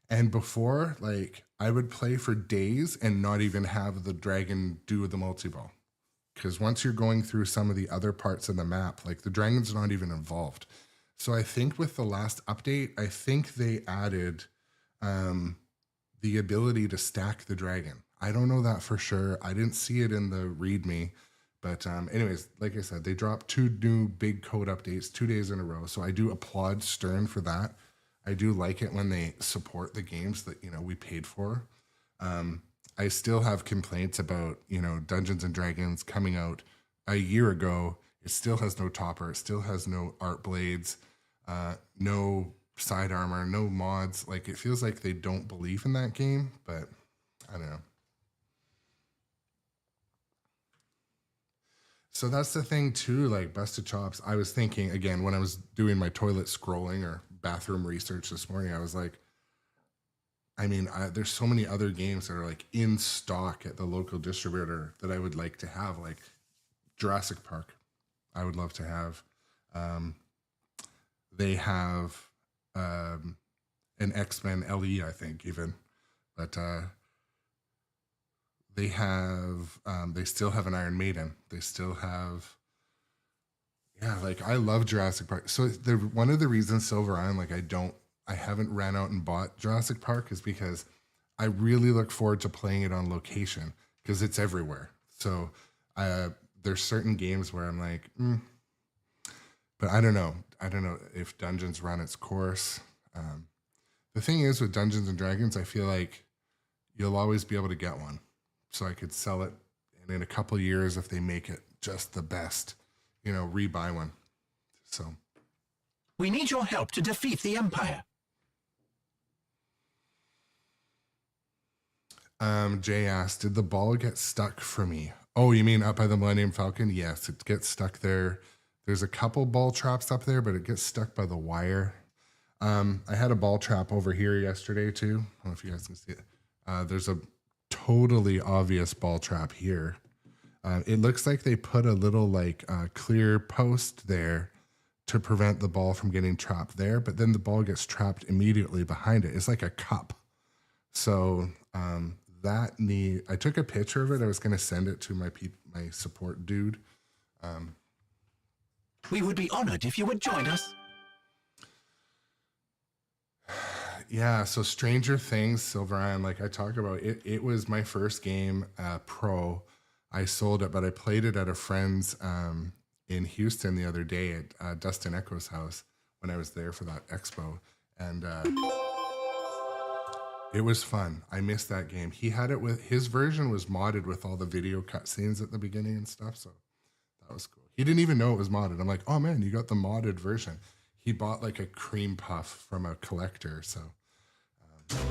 And before, like I would play for days and not even have the dragon do the multi-ball. Because once you're going through some of the other parts of the map, like the dragon's not even involved. So I think with the last update, I think they added the ability to stack the dragon. I don't know that for sure. I didn't see it in the README. But anyways, like I said, they dropped 2 new big code updates 2 days in a row. So I do applaud Stern for that. I do like it when they support the games that, we paid for. I still have complaints about, Dungeons and Dragons coming out a year ago. It still has no topper. It still has no art blades, no side armor, no mods. Like it feels like they don't believe in that game, but I don't know. So that's the thing too, like Busted Chops. I was thinking again, when I was doing my toilet scrolling or bathroom research this morning, I was like, there's so many other games that are like in stock at the local distributor that I would like to have, like Jurassic Park. I would love to have. They have an X-Men LE, I think even, but they have, they still have an Iron Maiden. They still have, like I love Jurassic Park. So one of the reasons Silver Island, like I haven't ran out and bought Jurassic Park is because I really look forward to playing it on location because it's everywhere. So there's certain games where I'm like, but I don't know. I don't know if Dungeons run its course. The thing is with Dungeons and Dragons, I feel like you'll always be able to get one. So I could sell it, and in a couple of years, if they make it just the best, rebuy one. So We need your help to defeat the Empire. Jay asked, did the ball get stuck for me? Oh, you mean up by the Millennium Falcon? Yes, it gets stuck there. There's a couple ball traps up there, but it gets stuck by the wire. I had a ball trap over here yesterday too. I don't know if you guys can see it. There's a totally obvious ball trap here. It looks like they put a little clear post there to prevent the ball from getting trapped there, but then the ball gets trapped immediately behind it. It's like a cup. So I took a picture of it. I was going to send it to my support dude. We would be honored if you would join us. Yeah, so Stranger Things, Silver Island, like I talked about, it was my first game pro. I sold it, but I played it at a friend's in Houston the other day at Dustin Echo's house when I was there for that expo. And it was fun. I missed that game. He had it with, his version was modded with all the video cutscenes at the beginning and stuff, so that was cool. He didn't even know it was modded. I'm like, oh man, you got the modded version. He bought like a cream puff from a collector, so. Super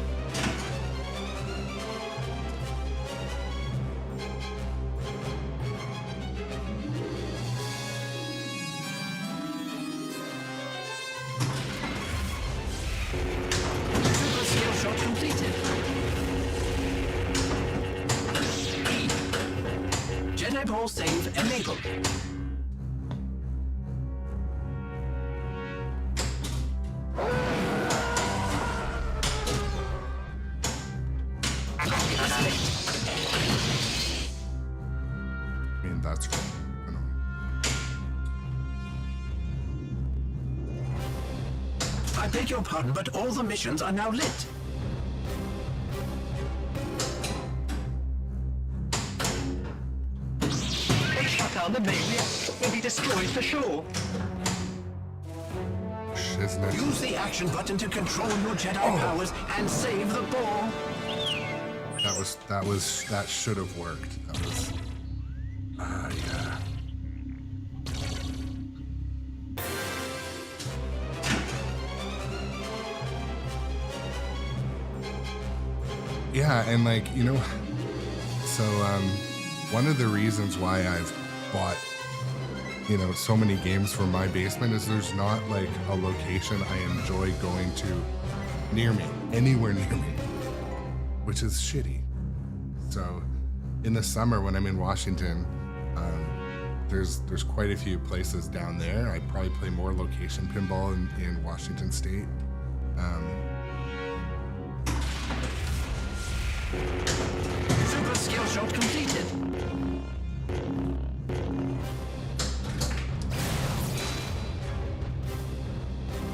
skill shot completed. Jedi ball save enabled. That's right. I know. I beg your pardon, but all the missions are now lit. They shut down the main reactor. Will be destroyed for sure. Shiznit. Use the action button to control your Jedi powers and save the ball. That should have worked. That was, yeah. Yeah, and like, you know, so one of the reasons why I've bought, you know, so many games for my basement is there's not like a location I enjoy going to near me, anywhere near me, which is shitty. So in the summer when I'm in Washington, there's quite a few places down there. I probably play more location pinball in Washington State. Super skill shot completed.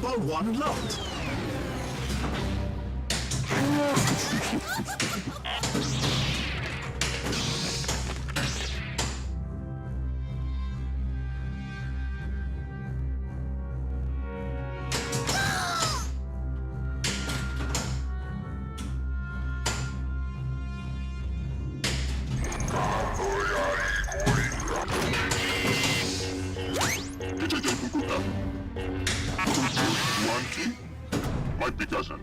Ball 1 locked. Might be dozen.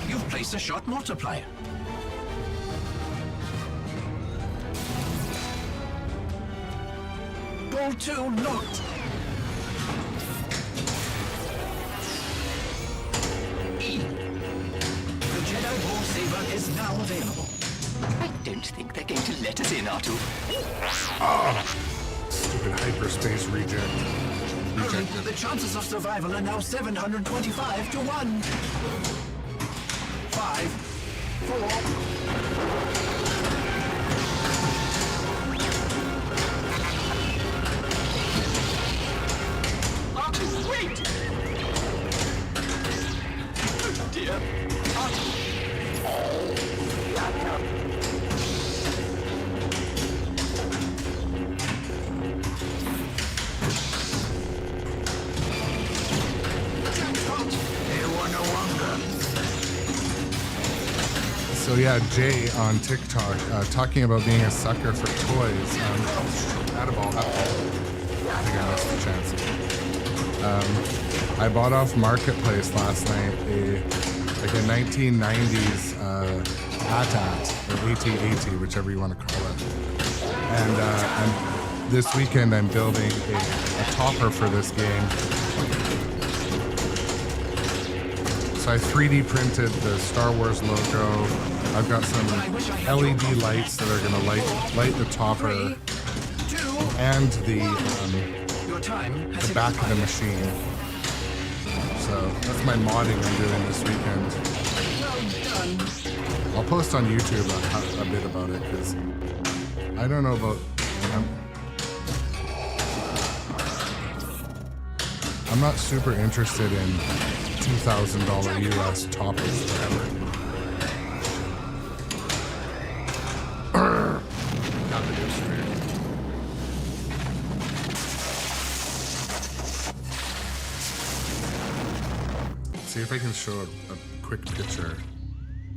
You've placed a shot multiplier. Ball 2 locked. E. The Jedi Ball Saber is now available. I don't think they're going to let us in, Artu. Stupid hyperspace reject. Hurry, the chances of survival are now 725 to 1. 5, 4. Artu, wait! Oh dear. Artu. So yeah, Jay on TikTok talking about being a sucker for toys. Attaboy. I think I missed the chance. I bought off Marketplace last night a 1990s AT-AT or AT-AT, whichever you want to call it. And this weekend I'm building a topper for this game. So I 3D printed the Star Wars logo. I've got some LED lights that are gonna light the topper and the back of the machine. So that's my modding I'm doing this weekend. I'll post on YouTube a bit about it because I don't know about. I'm not super interested in $2,000 US toppers forever. Got the news straight. See if I can show a quick picture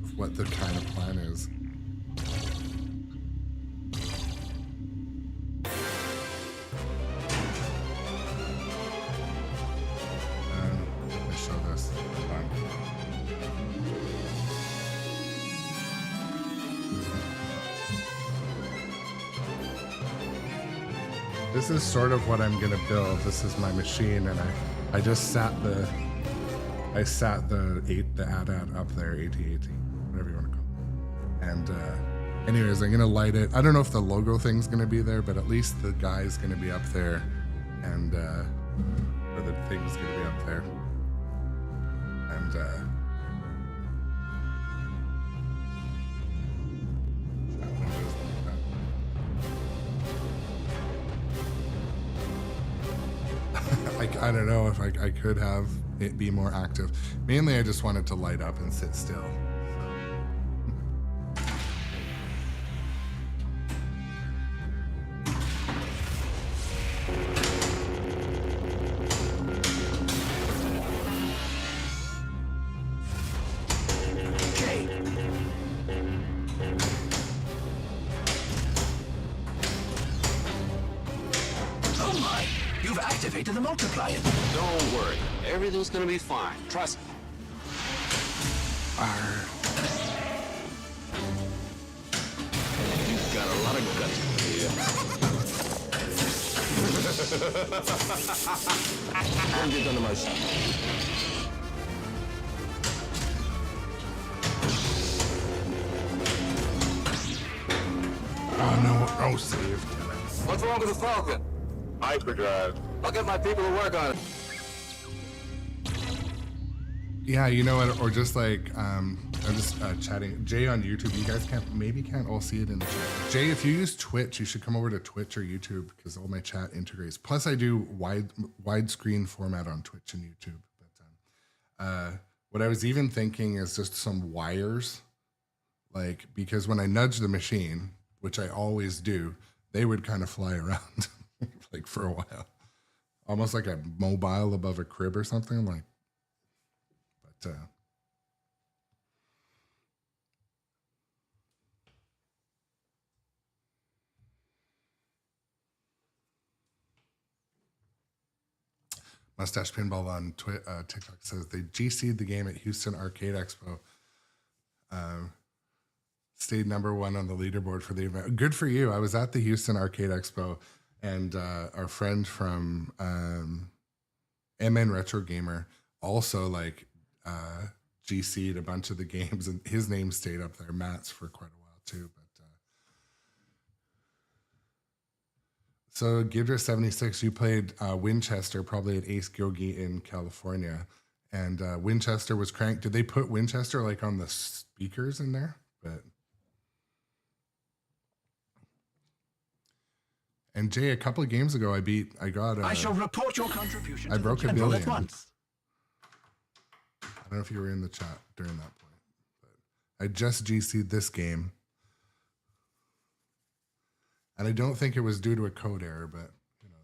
of what the kind of plan is. Let me show this. Hold on. This is sort of what I'm gonna build. This is my machine, and I just sat the AT-AT up there, AT-AT, whatever you want to call it. And anyways, I'm gonna light it. I don't know if the logo thing's gonna be there, but at least the guy's gonna be up there, and or the thing's gonna be up there. And I don't know if I could have it be more active. Mainly, I just wanted to light up and sit still. Activated the multiplier. Don't worry. Everything's gonna be fine. Trust me. You've got a lot of guts here. Don't get under my skin. Oh no, no save. What's wrong with the Falcon? Hyperdrive. I'll get my people to work on it. Yeah, you know what? Or just like, I'm just chatting. Jay on YouTube. You guys can't all see it in the chat. Jay, if you use Twitch, you should come over to Twitch or YouTube because all my chat integrates. Plus, I do widescreen format on Twitch and YouTube. But what I was even thinking is just some wires, like because when I nudge the machine, which I always do, they would kind of fly around like for a while, almost like a mobile above a crib or something like. But Mustache Pinball on TikTok says they GC'd the game at Houston Arcade Expo. Stayed #1 on the leaderboard for the event. Good for you. I was at the Houston Arcade Expo, and our friend from MN Retro Gamer also like GC'd a bunch of the games, and his name stayed up there, Matt's, for quite a while too. But so Gidra76, you played Winchester probably at Ace Gilgy in California, and Winchester was cranked. Did they put Winchester like on the speakers in there? But and Jay, a couple of games ago, I got. I shall report your contribution. I to broke the $1 general billion. at once. I don't know if you were in the chat during that point, but I just GC'd this game. And I don't think it was due to a code error, but who knows?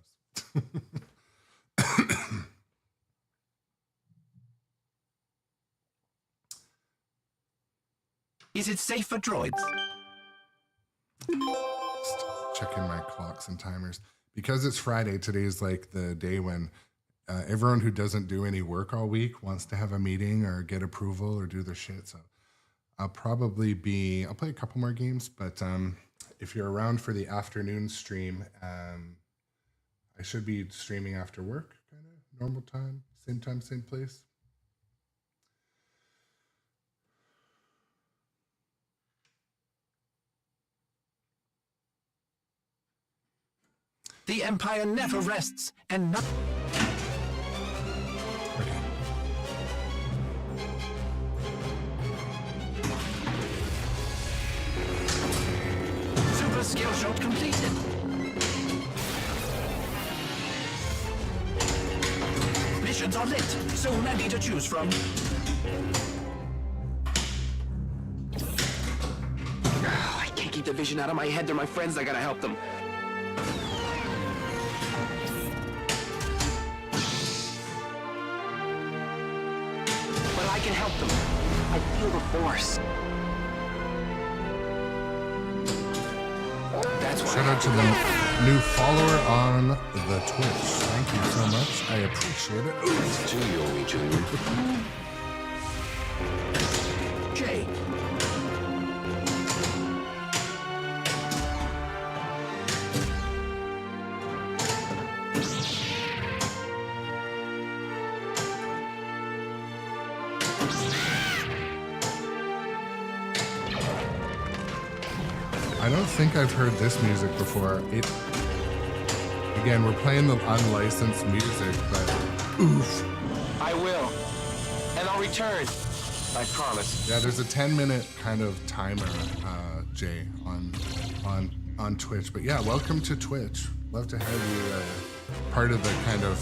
Is it safe for droids? Just checking my clocks and timers. Because it's Friday, today's like the day when everyone who doesn't do any work all week wants to have a meeting or get approval or do their shit. So I'll play a couple more games, but if you're around for the afternoon stream, I should be streaming after work, kind of normal time, same place. The Empire never rests, and not. Super skill shot completed. Missions are lit. Soon I need to choose from. I can't keep the vision out of my head. They're my friends. I gotta help them. I can help them. I feel the force. That's why. Shout out to the new follower on the Twitch. Thank you so much. I appreciate it. It's Julio, Junior. Jay. I don't think I've heard this music before. Again, we're playing the unlicensed music, but oof. I will. And I'll return. I promise. Yeah, there's a 10-minute kind of timer, Jay, on Twitch. But yeah, welcome to Twitch. Love to have you part of the kind of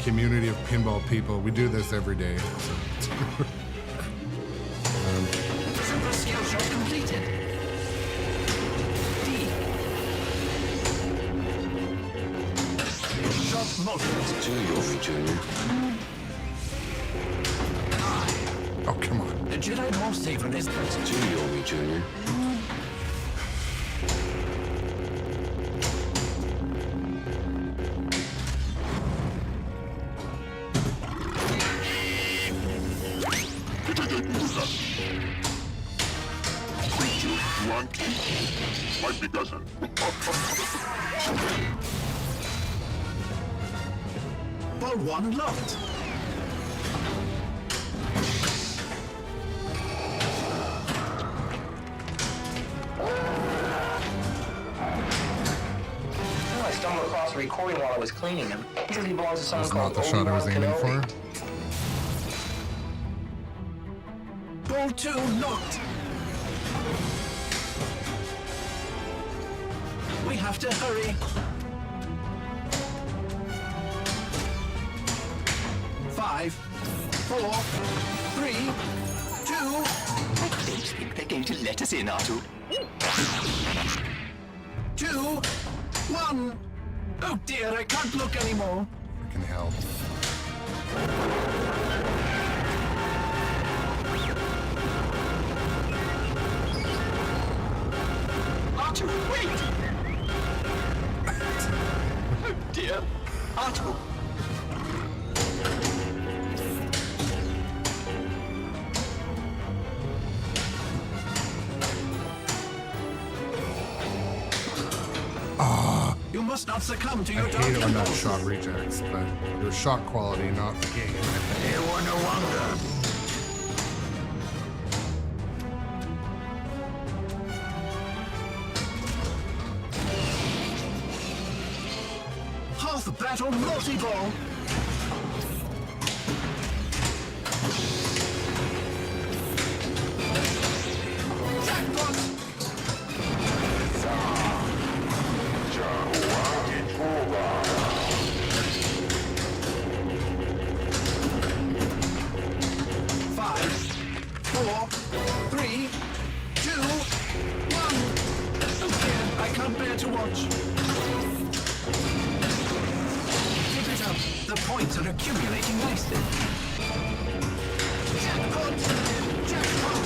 community of pinball people. We do this every day. Super skill shot completed. D. Shot motion. To Yomi Jr. Oh, come on. The Jedi Ball saver is To Yomi Jr. Might be dozen. Ball 1 locked. Oh, I stumbled across a recording while I was cleaning him. He says he belongs to someone That's called not the shot I was aiming Obi-Wan for. Kenobi. Ball 2 locked. We have to hurry. 5, 4, 3, 2. I don't think they're going to let us in, Artu. 2, 1. Oh dear, I can't look anymore. Freaking hell. Artu, wait! Oh dear. Artu. You must not succumb to I your dark hate it when that impulses. shot rejects, but it was shot quality, not the game. You were no wonder. Half battle multi-ball. Jackpot. Five, 4, 3, 2, 1. Oh dear, I can't bear to watch. Keep it up. The points are accumulating nicely. Jackpot! Jackpot!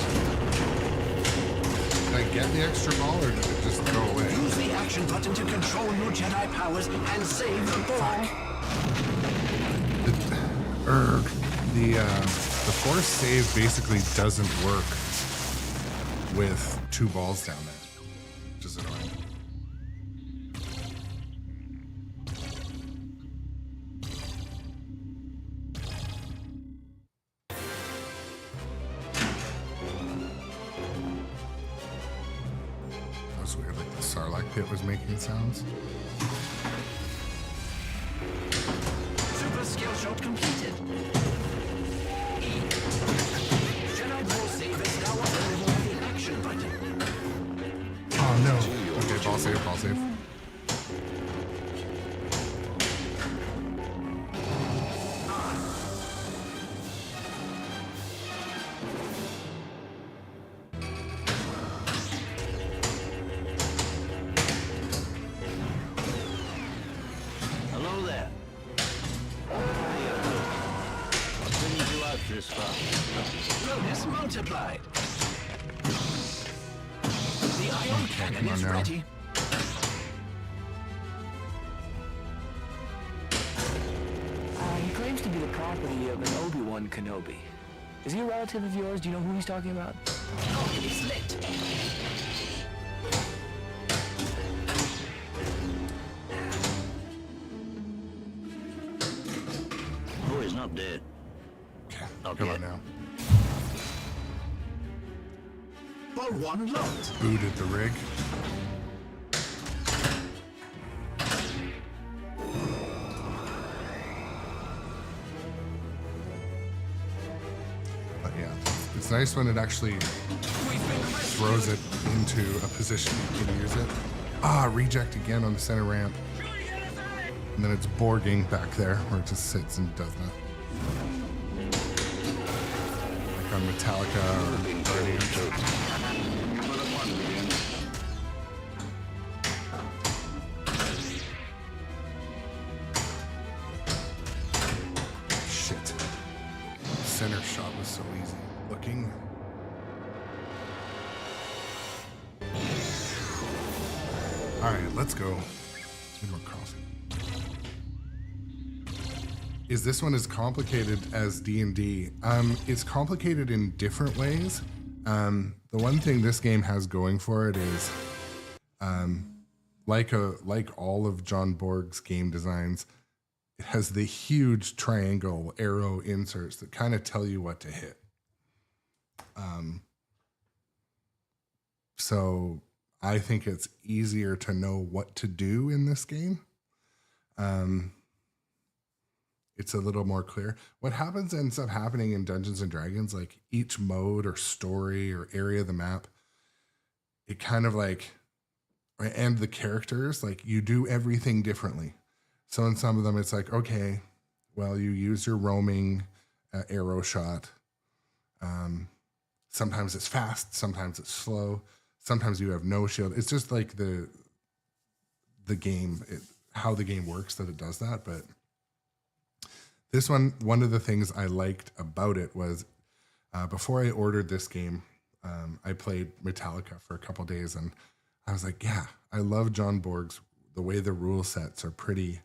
Did I get the extra ball or did it just go away? Use the action button to control your Jedi powers and save the ball. The force save basically doesn't work with 2 balls down there, which is annoying. That was weird, like the Sarlacc pit was making sounds. Super skill shot completed. Jedi ball save is now available with the action button. Oh no. Okay, ball save, ball save. Hello there. What brings you out this far? Bonus multiplied. The ion cannon come on is now. ready. He claims to be the property of an Obi-Wan Kenobi. Is he a relative of yours? Do you know who he's talking about? Oh, it's lit. Oh, he's not dead. Okay, Not come yet. on now. Ball 1 locked. Booted the rig. But yeah, it's nice when it actually throws it into a position you can use it. Ah, reject again on the center ramp. And then it's Borging back there, where it just sits and does nothing. Like on Metallica or Guardians. Shit. Center shot was so easy looking. All right, let's go. Need more coffee. Is this one as complicated as D&D? It's complicated in different ways. The one thing this game has going for it is, like all of John Borg's game designs, it has the huge triangle arrow inserts that kind of tell you what to hit. So I think it's easier to know what to do in this game. It's a little more clear. What ends up happening in Dungeons and Dragons, like each mode or story or area of the map, it kind of like, and the characters, like you do everything differently. So in some of them, it's like, okay, well, you use your roaming arrow shot. Sometimes it's fast, sometimes it's slow, sometimes you have no shield. It's just like the game, how the game works that it does that. But this one of the things I liked about it was before I ordered this game, I played Metallica for a couple days, and I was like, yeah, I love John Borg's, the way the rule sets are pretty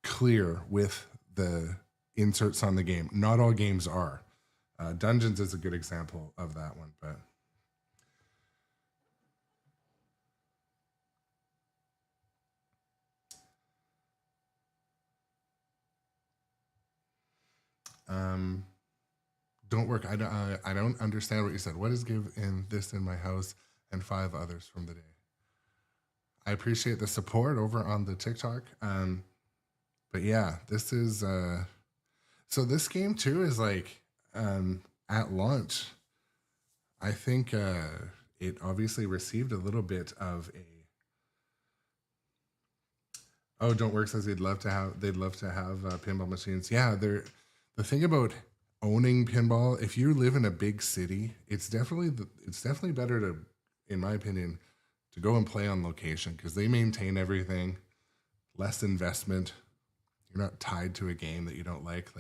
clear with the inserts on the game. Not all games are. Dungeons is a good example of that one, but don't work. I don't understand what you said. What is give in this in my house and 5 others from the day? I appreciate the support over on the TikTok. But yeah, this is so this game too is like at launch. I think it obviously received a little bit of a Don't Work says they'd love to have pinball machines. Yeah, the thing about owning pinball, if you live in a big city, it's definitely better to, in my opinion, to go and play on location because they maintain everything. Less investment. You're not tied to a game that you don't like.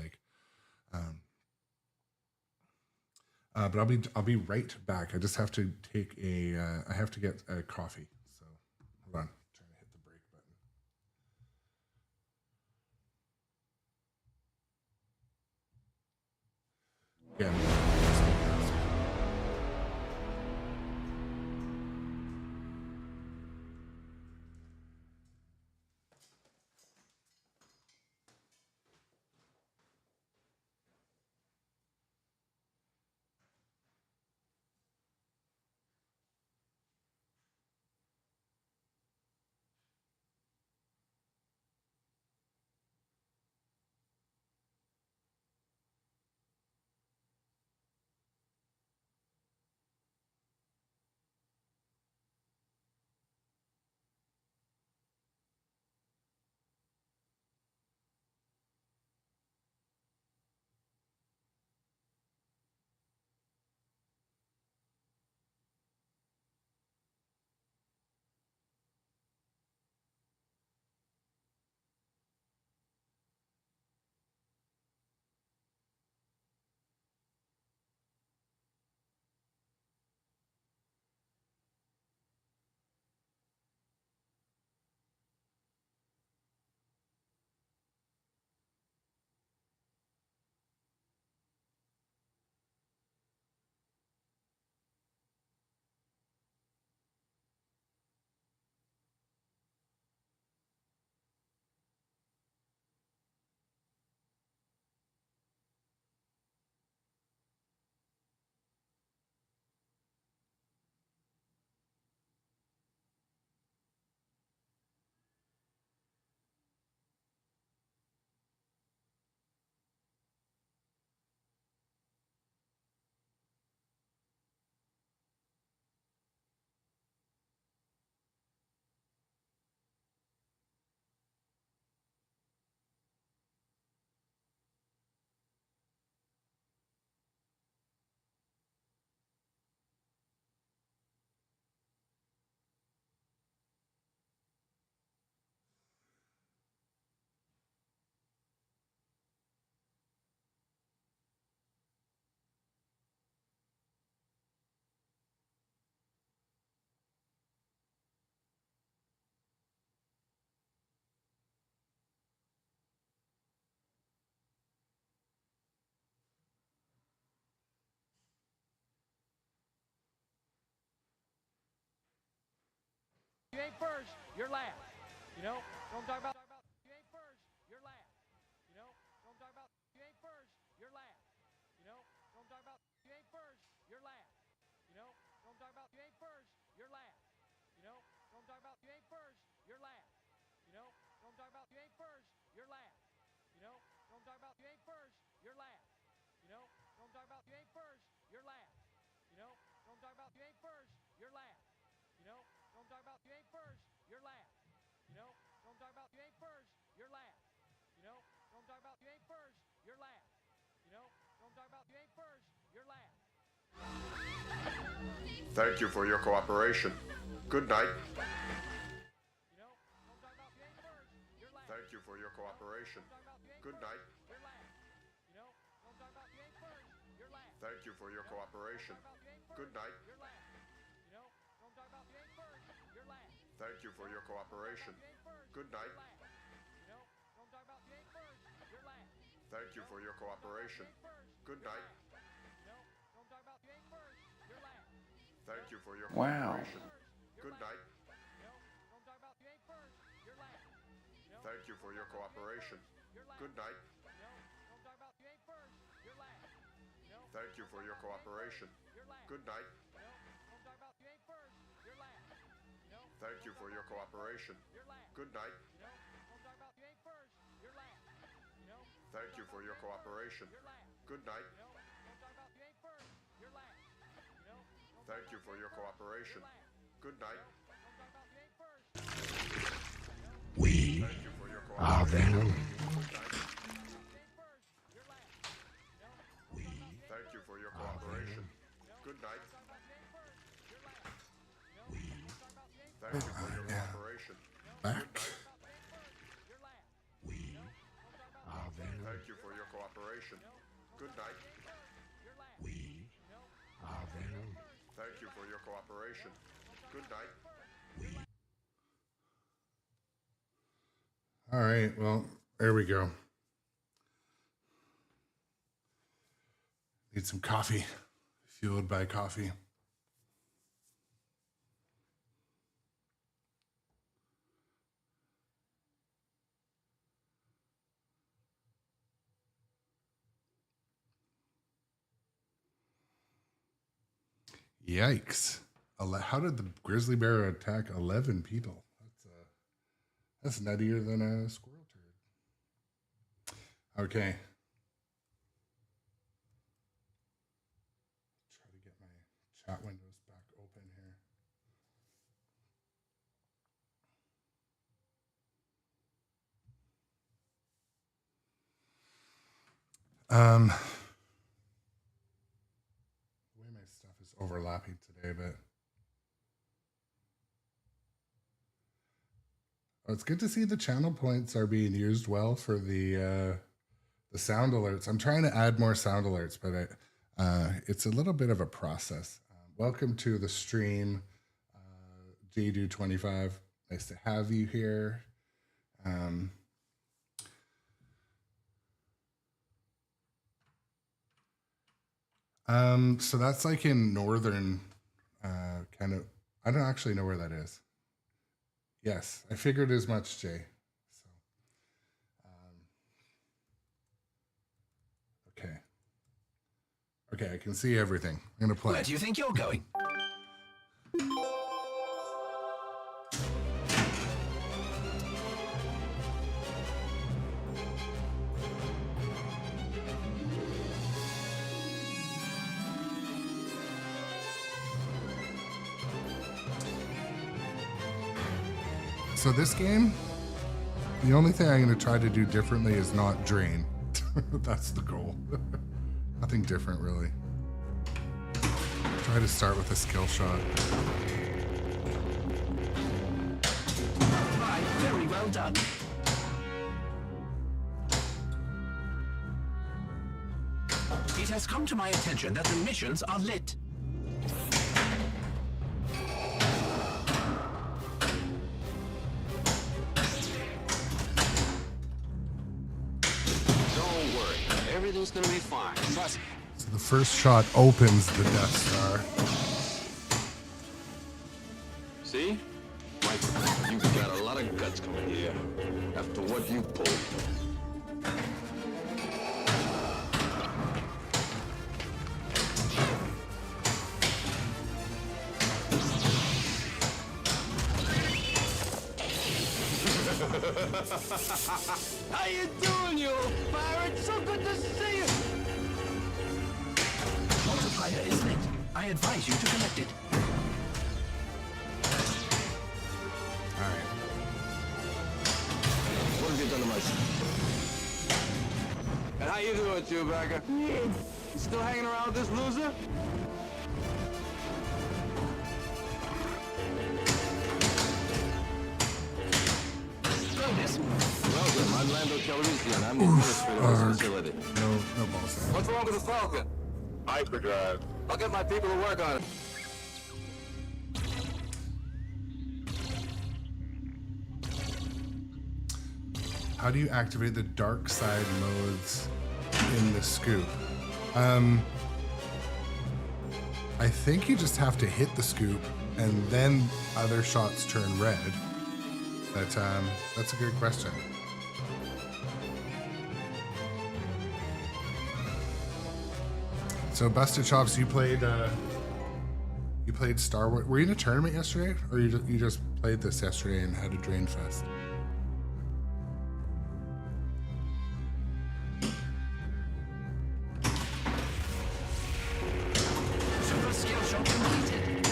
But I'll be right back. I just have to take I have to get a coffee. So hold on. I'm trying to hit the break button. Yeah. You ain't first, you're last. You know what I'm talking about? You ain't first, you're last. You know what I'm talking about? You ain't first, you're last. You know what I'm talking about? You ain't first, you're last. You know what I'm talking about? You ain't first, you're last. You know what I'm talking about? You ain't first, you're last. You know what I'm talking about? You ain't first, you're last. You know what I'm talking about? You ain't first, you're last. You know what I'm talking about? You ain't first, you're last. You know what I'm talking about? You ain't first, you're last. You know what I'm talking about? You ain't first, you're last. You know what I'm talking about? You ain't first, you're last. You know what I'm talking about? You ain't first, you're last. You know what I'm talking about? You ain't first, you're last. Thank you for your cooperation. Good night. You know what I'm talking about? You ain't first, you're last. Thank you for your cooperation. Good night. You're last. You know what I'm talking about? You ain't first, you're last. Thank you for your cooperation. Good night. You're last. You know what I'm talking about? You ain't first, you're last. Thank you for your cooperation. Good night. You know what I'm talking about? You ain't first, you're last. Thank you for your cooperation. Good night. You know what I'm talking about? You ain't first, you're last. Thank you for your Wow. cooperation. Good night. You know what I'm talking about? You ain't first, you're last. You know Thank you for your cooperation. Good night. You know what I'm talking about? You ain't first, you're last. You know Thank you for your cooperation. Good night. You know what I'm talking about? You ain't first, you're last. You know Thank you for your cooperation. Good night. You know what I'm talking about? You ain't first, you're last. You know Thank you for your cooperation. Good night. you know what I'm talking about? You ain't first, you're last. You know what I'm Thank you for your cooperation. Good night. talking about? You ain't first. We Thank you for your are cooperation. them. Thank you for your cooperation. Good night. Thank you for your cooperation. Back. We are them. Thank you for your cooperation. Good night. We are them. Thank you for your cooperation. Good night. All right, well, there we go. Need some coffee. Fueled by coffee. Yikes. How did the grizzly bear attack 11 people? That's nuttier than a squirrel turd. Okay. Try to get my chat windows back open here. The way my stuff is overlapping today, but it's good to see the channel points are being used well for the sound alerts. I'm trying to add more sound alerts, but it's a little bit of a process. Welcome to the stream, JDo25. Nice to have you here. So that's like in northern, kind of. I don't actually know where that is. Yes, I figured as much, Jay. So, okay, I can see everything. I'm gonna play. Where do you think you're going? So this game, the only thing I'm going to try to do differently is not drain. That's the goal. Nothing different, really. Try to start with a skill shot. Right, very well done. It has come to my attention that the missions are lit. Don't worry. Everything's gonna be fine. Trust me. So the first shot opens the Death Star. See? My nuts coming here. After what you pulled. How you doing, you old pirate? So good to see you. Multiplier is lit. I advise you to collect it. Alright. What have you done to my... And how you doing, Chewbacca? You still hanging around with this loser? Welcome, I'm Lando Calrissian. I'm the administrator of this facility. No balls. What's wrong with the Falcon? Hyperdrive. I'll get my people to work on it. How do you activate the dark side modes in the scoop? I think you just have to hit the scoop and then other shots turn red. But that's a good question. So Busted Chops, you played Star Wars. Were you in a tournament yesterday, or you just played this yesterday and had a drain fest? Super skill shot completed.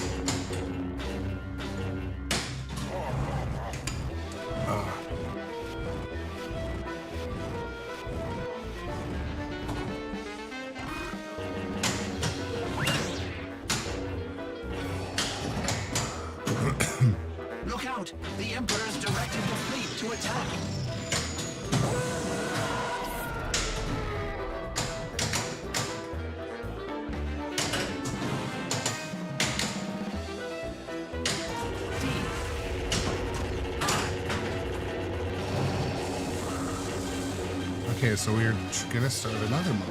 Look out! The Emperor's directed the fleet to attack. Okay, so we're gonna start another mode.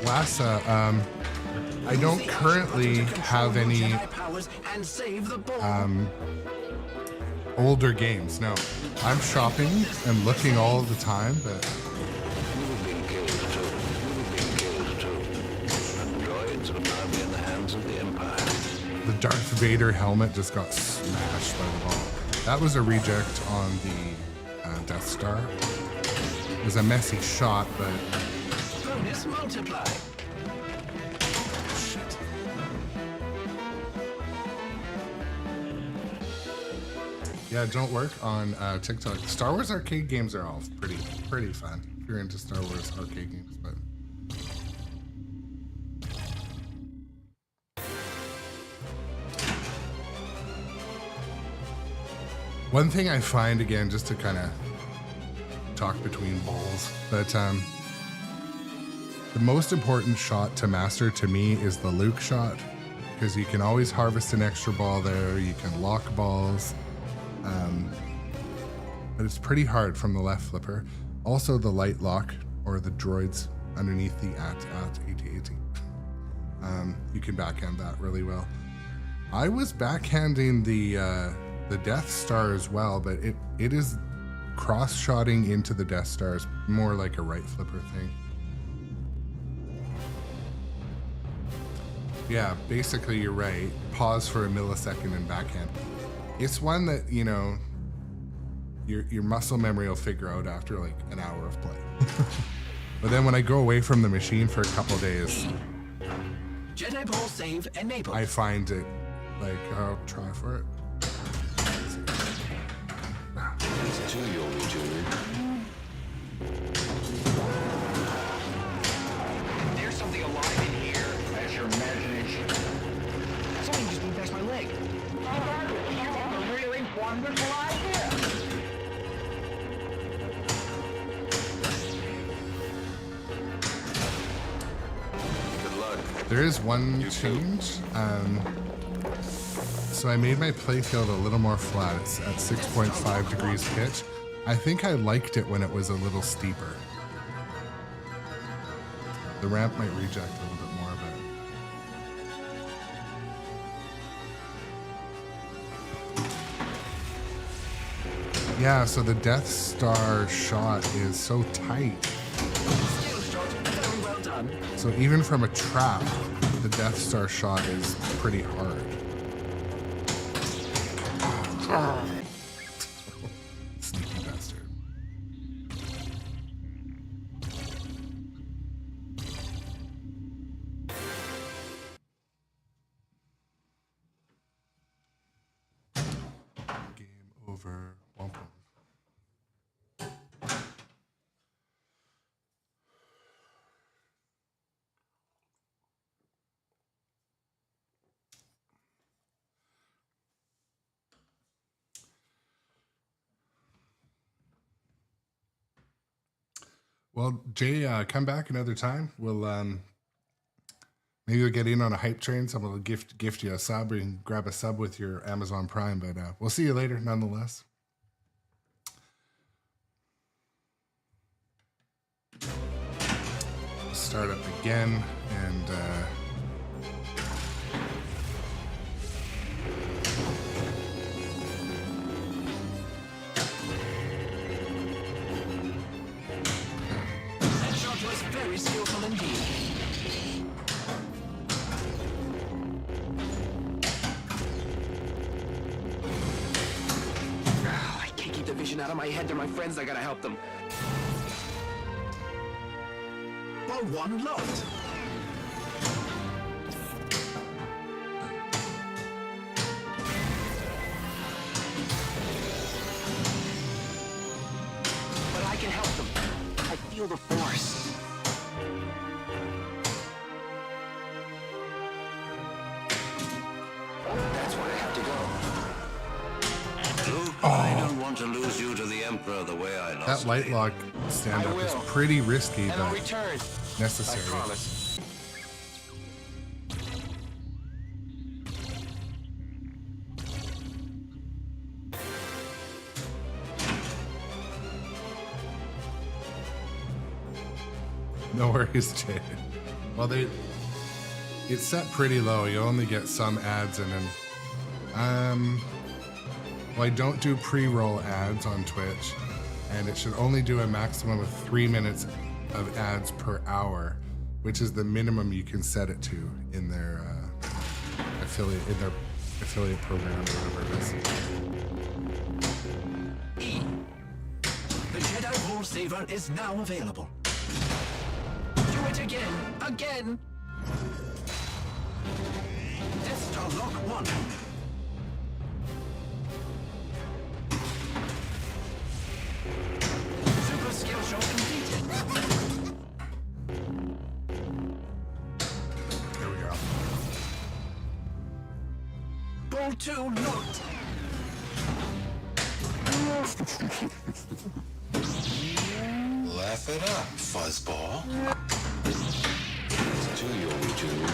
Lassa, I don't currently have any Jedi powers and save the ball. older games. No, I'm shopping and looking all of the time, but You've been killed too. You've been killed too. And droids will now be in the hands of the Empire. the Darth Vader helmet just got smashed by the ball. That was a reject on the Death Star. It was a messy shot, but Bonus multiply. shit. Yeah, don't work on TikTok. Star Wars arcade games are all pretty fun if you're into Star Wars arcade games, but one thing I find, again, just to kind of talk between balls, but the most important shot to master to me is the Luke shot, because you can always harvest an extra ball there, you can lock balls, but it's pretty hard from the left flipper. Also the light lock, or the droids underneath the at AT-AT. You can backhand that really well. I was backhanding the Death Star as well, but it is cross-shotting into the Death Star is more like a right flipper thing. Yeah, basically you're right. Pause for a millisecond and backhand. It's one that, you know, your muscle memory will figure out after like an hour of play. But then when I go away from the machine for a couple days, Jedi ball save enabled. I find it like, I'll try for it. It's too young, Junior. There's something alive in here. That's your imagination. Something just moved past my leg. You have a really wonderful idea. Good luck. There is one change. So I made my playfield a little more flat. It's at 6.5 degrees pitch. I think I liked it when it was a little steeper. The ramp might reject a little bit more, but Yeah, so the Death Star shot is so tight. Skill shot, very well done. So even from a trap, the Death Star shot is pretty hard. Sneaky bastard. Game over. Womp womp. Well, Jay, come back another time. We'll maybe we'll get in on a hype train. Someone will gift you a sub, or you can grab a sub with your Amazon Prime. But we'll see you later, nonetheless. Start up again, and That shot was very skillful indeed. I can't keep the vision out of my head. They're my friends. I gotta help them. Ball one locked. But I can help them. I feel the force. That's why I have to go. Luke, I don't want to lose you to the Emperor the way I lost that light him. lock stand I up is will. pretty risky, And I'll but return. I necessary. promise. No worries, Jay. Well, it's set pretty low. You only get some ads, and then well, I don't do pre-roll ads on Twitch, and it should only do a maximum of 3 minutes of ads per hour, which is the minimum you can set it to in their affiliate program or whatever it is. E. The Jedi Ball Saver is now available. Do it again. Again. Death Star lock 1. Super skill shot completed. There we go. Ball 2 locked. Laugh it up, fuzzball. It's to you, Junior.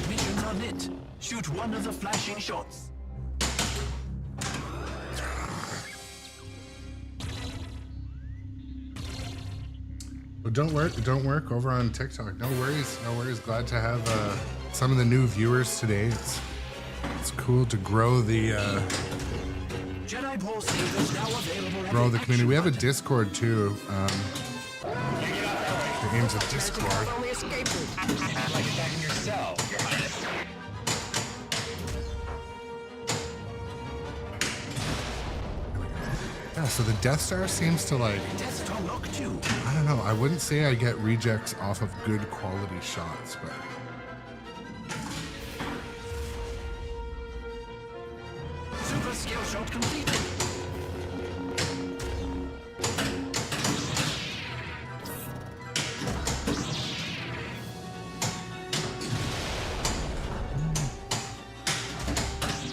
Missions are lit. Shoot one of the flashing shots. Well, don't work over on TikTok. No worries. Glad to have some of the new viewers today. It's cool to grow the Jedi Ball Saver is now available at grow the community. We have a action Discord too. The name's a Discord. Only escape route. Act like attacking yourself, Your Highness. Yeah, so the Death Star seems to like, button. Death Star lock 2. I don't know. I wouldn't say I get rejects off of good quality shots, but Super skill shot completed.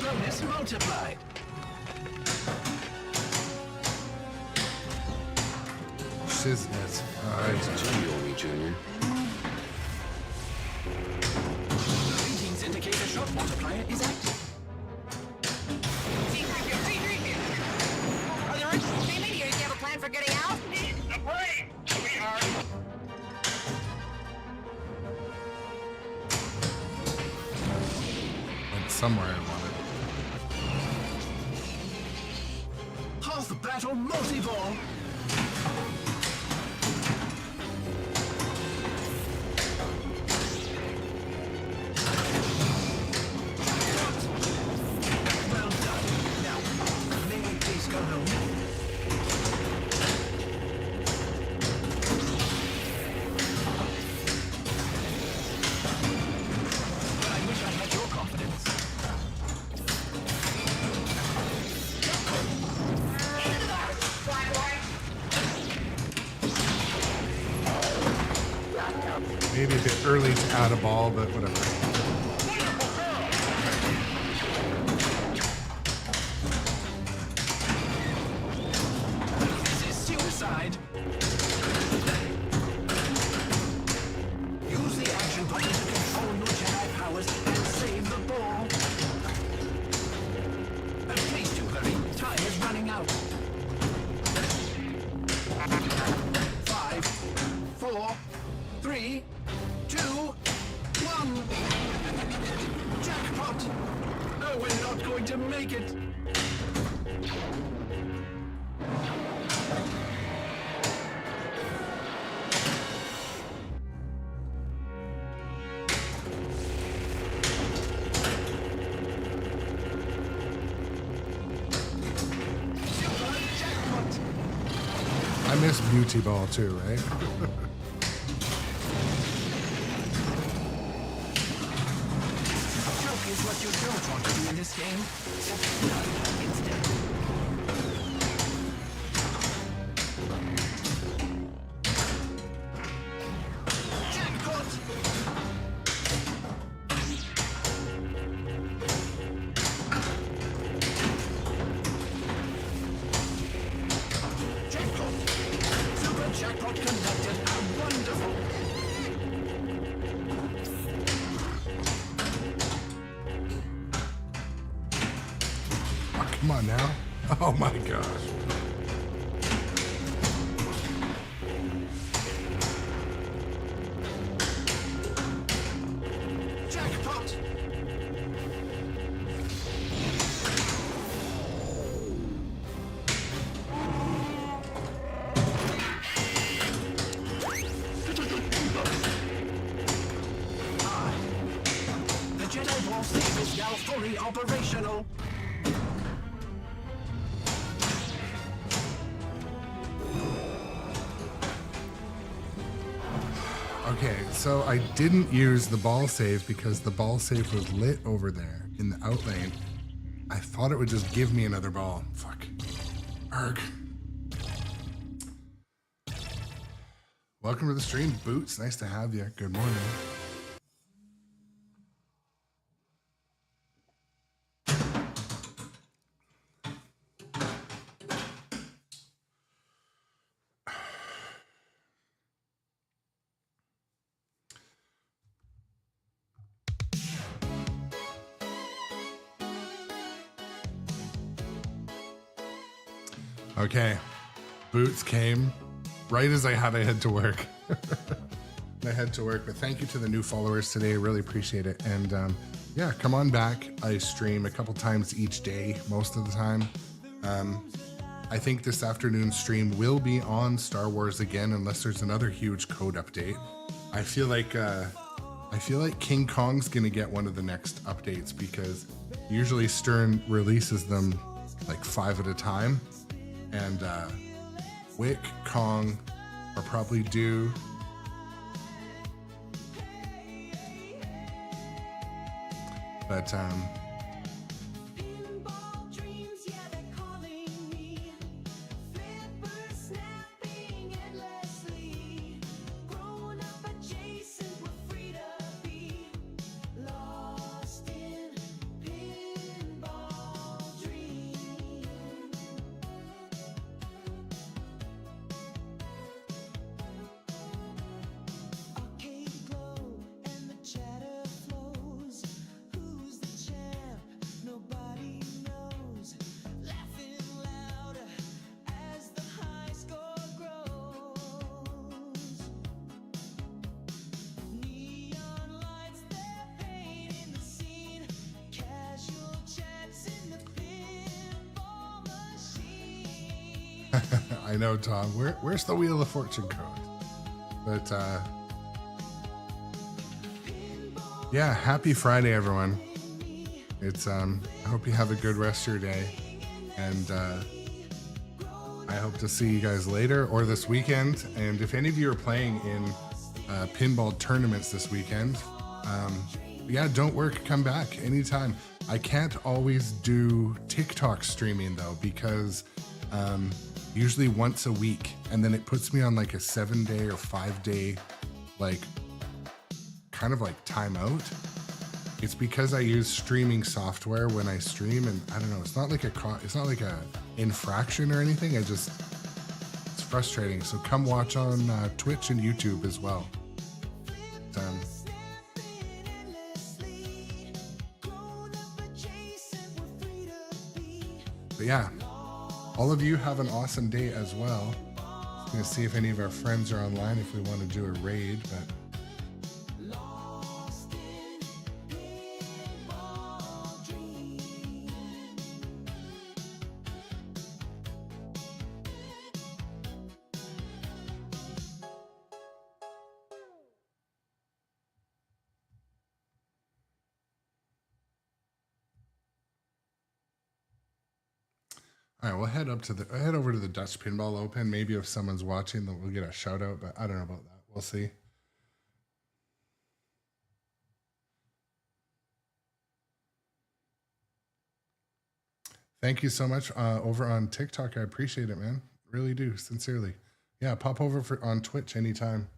Bonus multiplied. shiznit. All right. It's to you, Junior. Readings indicate a shot multiplier is active. Are there any screaming? Do you have a plan for getting out? A plane, sweetheart. Went somewhere I wanted. Fourth battle multi-ball. Well done. Now, may we please go home? But I wish I had your confidence. Maybe a bit early to add a ball, but whatever. This is suicide. Use the action button to control your Jedi powers and save the ball. And please do hurry. Time is running out. 5, 4, 3, 2, 1. Jackpot! Oh, we're not going to make it. Super jackpot! I miss Beauty Ball too, right? Joke is what you don't want to do in this game. So none instead. Jackpot! Jackpot! Super jackpot conducted. How wonderful! Oh, come on now. Oh my gosh. Jackpot! The Jedi Ball Save is now fully operational. Okay, so I didn't use the ball save because the ball save was lit over there in the out lane. I thought it would just give me another ball. Fuck. Arg. Welcome to the stream, Boots. Nice to have you. Good morning. Okay, Boots came right as I had to head to work. I head to work, but thank you to the new followers today. Really appreciate it. And yeah, come on back. I stream a couple times each day, most of the time. I think this afternoon's stream will be on Star Wars again, unless there's another huge code update. I feel like King Kong's gonna get one of the next updates because usually Stern releases them like 5 at a time. And Wick, Kong are probably due. But I know, Tom. Where's the Wheel of Fortune code? But yeah, happy Friday, everyone. It's I hope you have a good rest of your day, and I hope to see you guys later or this weekend. And if any of you are playing in pinball tournaments this weekend, yeah, don't work, come back anytime. I can't always do TikTok streaming though, because usually once a week, and then it puts me on like a 7-day or 5-day, like kind of like timeout. It's because I use streaming software when I stream, and I don't know, it's not like a infraction or anything. It's frustrating. So come watch on Twitch and YouTube as well. But yeah, all of you have an awesome day as well. I'm gonna see if any of our friends are online if we want to do a raid, but all right, we'll head over to the Dutch Pinball Open. Maybe if someone's watching, we'll get a shout out, but I don't know about that. We'll see. Thank you so much over on TikTok. I appreciate it, man. Really do, sincerely. Yeah, pop over on Twitch anytime.